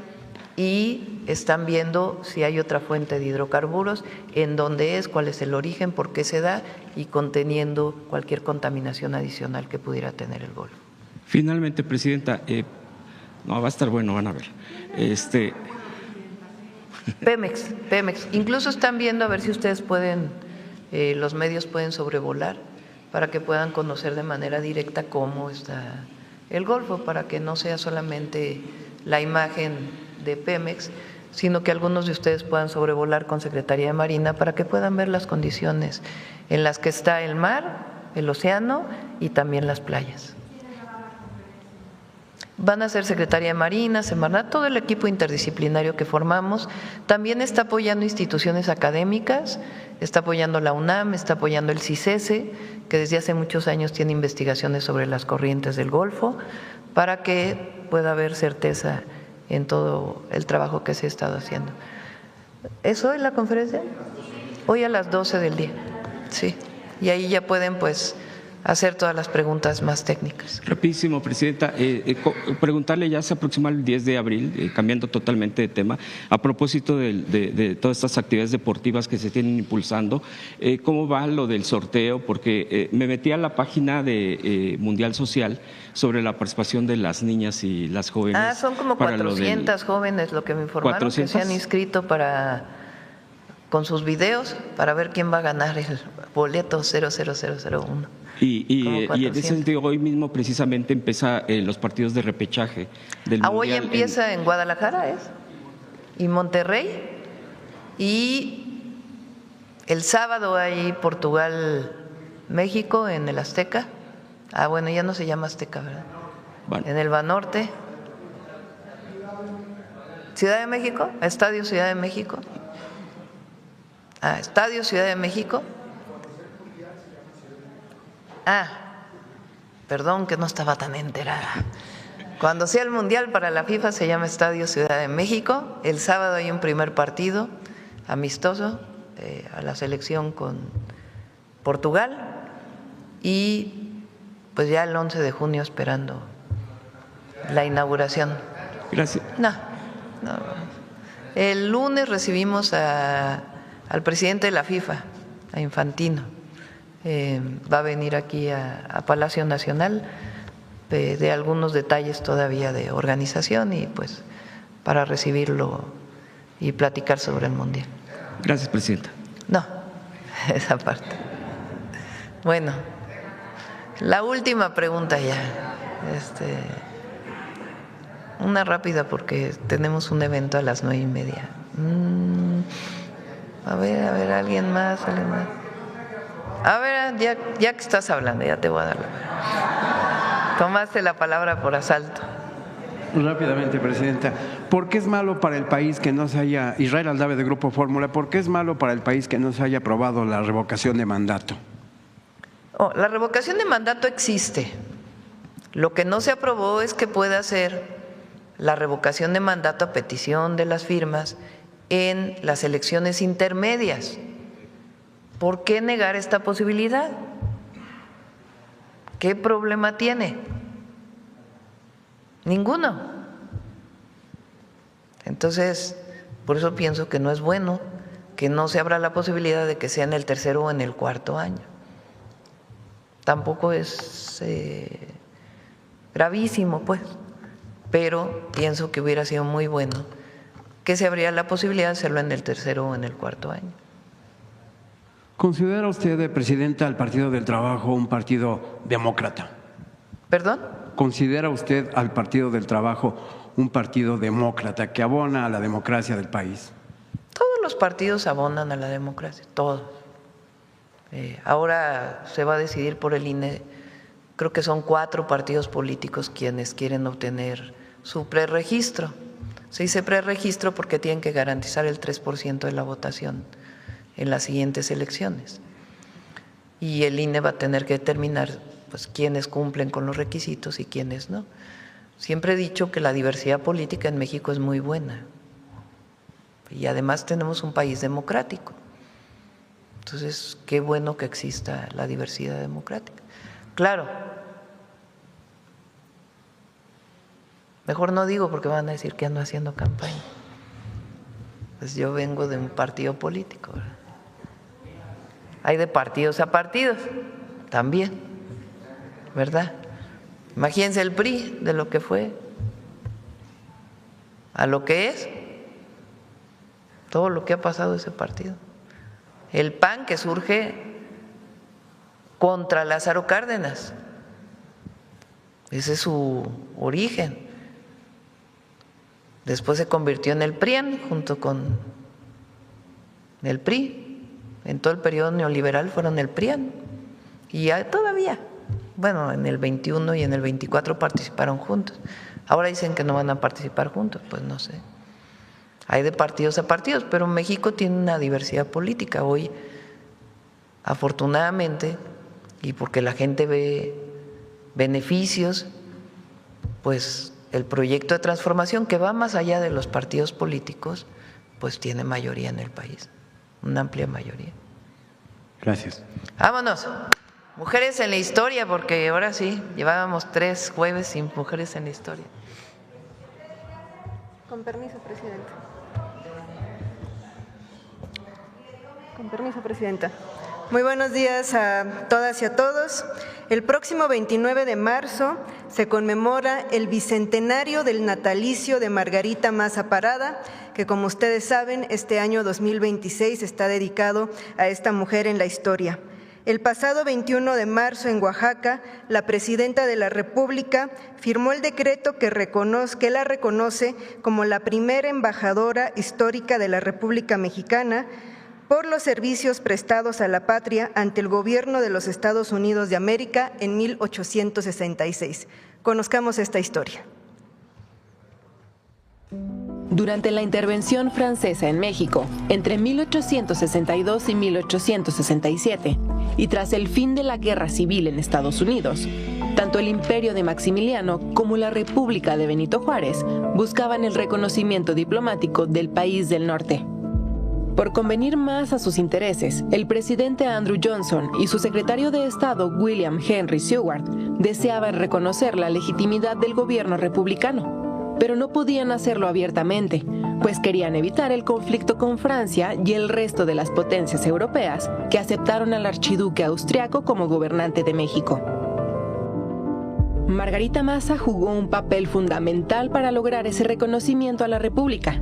y están viendo si hay otra fuente de hidrocarburos, en dónde es, cuál es el origen, por qué se da, y conteniendo cualquier contaminación adicional que pudiera tener el Golfo. Finalmente, Presidenta, no, va a estar bueno, van a ver. Pemex, incluso están viendo a ver si ustedes pueden, los medios pueden sobrevolar para que puedan conocer de manera directa cómo está el Golfo, para que no sea solamente la imagen de Pemex, sino que algunos de ustedes puedan sobrevolar con Secretaría de Marina para que puedan ver las condiciones en las que está el mar, el océano y también las playas. Van a ser Secretaría de Marina, Semarnat, todo el equipo interdisciplinario que formamos. También está apoyando instituciones académicas, está apoyando la UNAM, está apoyando el CICESE, que desde hace muchos años tiene investigaciones sobre las corrientes del Golfo, para que pueda haber certeza en todo el trabajo que se ha estado haciendo. ¿Es hoy la conferencia? Hoy a las 12 del día, sí. Y ahí ya pueden pues hacer todas las preguntas más técnicas. Rapidísimo, Presidenta. Preguntarle, ya se aproxima el 10 de abril, cambiando totalmente de tema, a propósito de todas estas actividades deportivas que se tienen impulsando, ¿cómo va lo del sorteo? Porque me metí a la página de Mundial Social sobre la participación de las niñas y las jóvenes. Son como 400 jóvenes lo que me informaron 400. que se han inscrito con sus videos para ver quién va a ganar el boleto 00001. Y en ese sentido, hoy mismo precisamente empieza los partidos de repechaje del Mundial. Hoy empieza en Guadalajara, y Monterrey, y el sábado hay Portugal-México en el Azteca. Bueno, ya no se llama Azteca, ¿verdad? Vale. En el Banorte. Ciudad de México, Estadio Ciudad de México. Estadio Ciudad de México. Perdón que no estaba tan enterada. Cuando sea el Mundial para la FIFA se llama Estadio Ciudad de México. El sábado hay un primer partido amistoso a la selección con Portugal y pues ya el 11 de junio esperando la inauguración. Gracias. No. El lunes recibimos al presidente de la FIFA, a Infantino. Va a venir aquí a Palacio Nacional de algunos detalles todavía de organización y pues para recibirlo y platicar sobre el Mundial. Gracias, Presidenta. No, esa parte. Bueno, la última pregunta ya. Una rápida porque tenemos un evento a las 9:30. A ver, ¿alguien más? A ver, ya que estás hablando, ya te voy a dar Tomaste la palabra por asalto. Rápidamente, Presidenta. ¿Por qué es malo para el país que no se haya, Israel Aldave de Grupo Fórmula, por qué es malo para el país que no se haya aprobado la revocación de mandato? La revocación de mandato existe. Lo que no se aprobó es que pueda ser la revocación de mandato a petición de las firmas en las elecciones intermedias. ¿Por qué negar esta posibilidad? ¿Qué problema tiene? Ninguno. Entonces, por eso pienso que no es bueno que no se abra la posibilidad de que sea en el tercero o en el cuarto año. Tampoco es gravísimo, pues, pero pienso que hubiera sido muy bueno que se abría la posibilidad de hacerlo en el tercero o en el cuarto año. ¿Considera usted, Presidenta, al Partido del Trabajo un partido demócrata? ¿Perdón? ¿Considera usted al Partido del Trabajo un partido demócrata que abona a la democracia del país? Todos los partidos abonan a la democracia, todos. Ahora se va a decidir por el INE, creo que son 4 partidos políticos quienes quieren obtener su preregistro. Se dice preregistro porque tienen que garantizar el 3% de la votación en las siguientes elecciones. Y el INE va a tener que determinar pues quiénes cumplen con los requisitos y quiénes no. Siempre he dicho que la diversidad política en México es muy buena y además tenemos un país democrático. Entonces, qué bueno que exista la diversidad democrática. Claro, mejor no digo porque van a decir que ando haciendo campaña. Pues yo vengo de un partido político, ¿verdad? Hay de partidos a partidos también, ¿verdad? Imagínense el PRI de lo que fue a lo que es, todo lo que ha pasado ese partido. El PAN que surge contra Lázaro Cárdenas, ese es su origen. Después se convirtió en el PRIAN junto con el PRI. En todo el periodo neoliberal fueron el PRIAN. Y todavía, bueno, en el 21 y en el 24 participaron juntos. Ahora dicen que no van a participar juntos, pues no sé. Hay de partidos a partidos, pero México tiene una diversidad política. Hoy, afortunadamente, y porque la gente ve beneficios, pues el proyecto de transformación que va más allá de los partidos políticos, pues tiene mayoría en el país, una amplia mayoría. Gracias. Vámonos. Mujeres en la historia, porque ahora sí, llevábamos 3 jueves sin mujeres en la historia. Con permiso, Presidenta. Con permiso, Presidenta. Muy buenos días a todas y a todos. El próximo 29 de marzo se conmemora el bicentenario del natalicio de Margarita Maza Parada, que como ustedes saben, este año 2026 está dedicado a esta mujer en la historia. El pasado 21 de marzo en Oaxaca, la Presidenta de la República firmó el decreto que la reconoce como la primera embajadora histórica de la República Mexicana por los servicios prestados a la patria ante el gobierno de los Estados Unidos de América en 1866. Conozcamos esta historia. Durante la intervención francesa en México, entre 1862 y 1867, y tras el fin de la Guerra Civil en Estados Unidos, tanto el Imperio de Maximiliano como la República de Benito Juárez buscaban el reconocimiento diplomático del país del norte. Por convenir más a sus intereses, el presidente Andrew Johnson y su secretario de Estado William Henry Seward deseaban reconocer la legitimidad del gobierno republicano, pero no podían hacerlo abiertamente, pues querían evitar el conflicto con Francia y el resto de las potencias europeas que aceptaron al archiduque austriaco como gobernante de México. Margarita Maza jugó un papel fundamental para lograr ese reconocimiento a la República.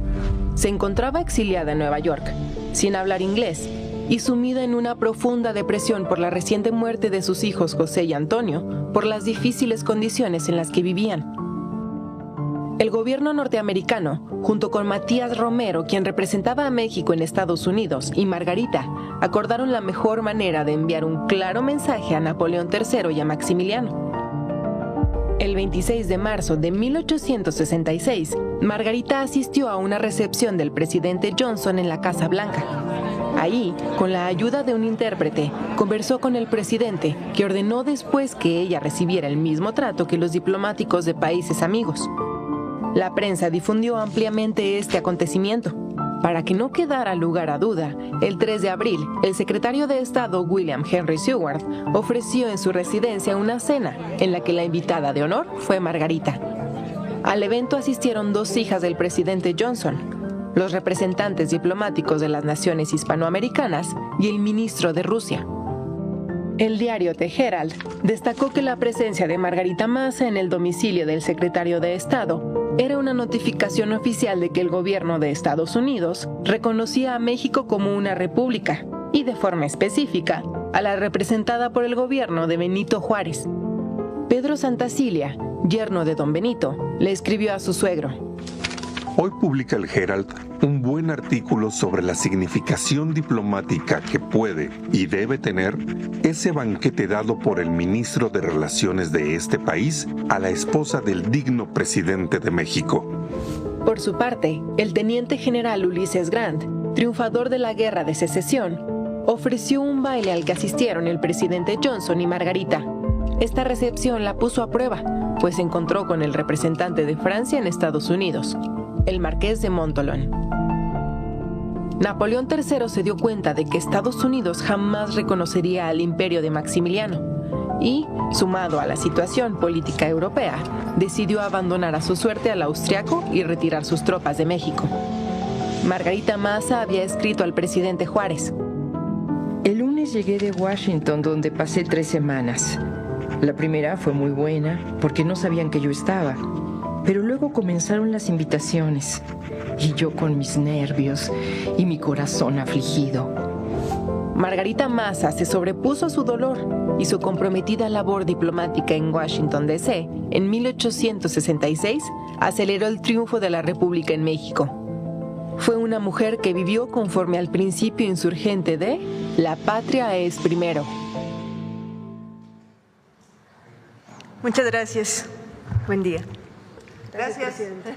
Se encontraba exiliada en Nueva York, sin hablar inglés, y sumida en una profunda depresión por la reciente muerte de sus hijos José y Antonio, por las difíciles condiciones en las que vivían. El gobierno norteamericano, junto con Matías Romero, quien representaba a México en Estados Unidos, y Margarita, acordaron la mejor manera de enviar un claro mensaje a Napoleón III y a Maximiliano. El 26 de marzo de 1866, Margarita asistió a una recepción del presidente Johnson en la Casa Blanca. Ahí, con la ayuda de un intérprete, conversó con el presidente, que ordenó después que ella recibiera el mismo trato que los diplomáticos de países amigos. La prensa difundió ampliamente este acontecimiento. Para que no quedara lugar a duda, el 3 de abril, el secretario de Estado William Henry Seward ofreció en su residencia una cena en la que la invitada de honor fue Margarita. Al evento asistieron 2 hijas del presidente Johnson, los representantes diplomáticos de las naciones hispanoamericanas y el ministro de Rusia. El diario The Herald destacó que la presencia de Margarita Maza en el domicilio del secretario de Estado era una notificación oficial de que el gobierno de Estados Unidos reconocía a México como una república y, de forma específica, a la representada por el gobierno de Benito Juárez. Pedro Santacilia, yerno de don Benito, le escribió a su suegro: Hoy publica el Herald un buen artículo sobre la significación diplomática que puede y debe tener ese banquete dado por el ministro de Relaciones de este país a la esposa del digno presidente de México. Por su parte, el teniente general Ulises Grant, triunfador de la Guerra de Secesión, ofreció un baile al que asistieron el presidente Johnson y Margarita. Esta recepción la puso a prueba, pues se encontró con el representante de Francia en Estados Unidos, el marqués de Montholon. Napoleón III se dio cuenta de que Estados Unidos jamás reconocería al imperio de Maximiliano y, sumado a la situación política europea, decidió abandonar a su suerte al austriaco y retirar sus tropas de México. Margarita Maza había escrito al presidente Juárez: El lunes llegué de Washington, donde pasé 3 semanas. La primera fue muy buena, porque no sabían que yo estaba. Pero luego comenzaron las invitaciones, y yo con mis nervios y mi corazón afligido. Margarita Maza se sobrepuso a su dolor y su comprometida labor diplomática en Washington, D.C., en 1866, aceleró el triunfo de la República en México. Fue una mujer que vivió conforme al principio insurgente de «La patria es primero». Muchas gracias. Buen día. Gracias. Presidente.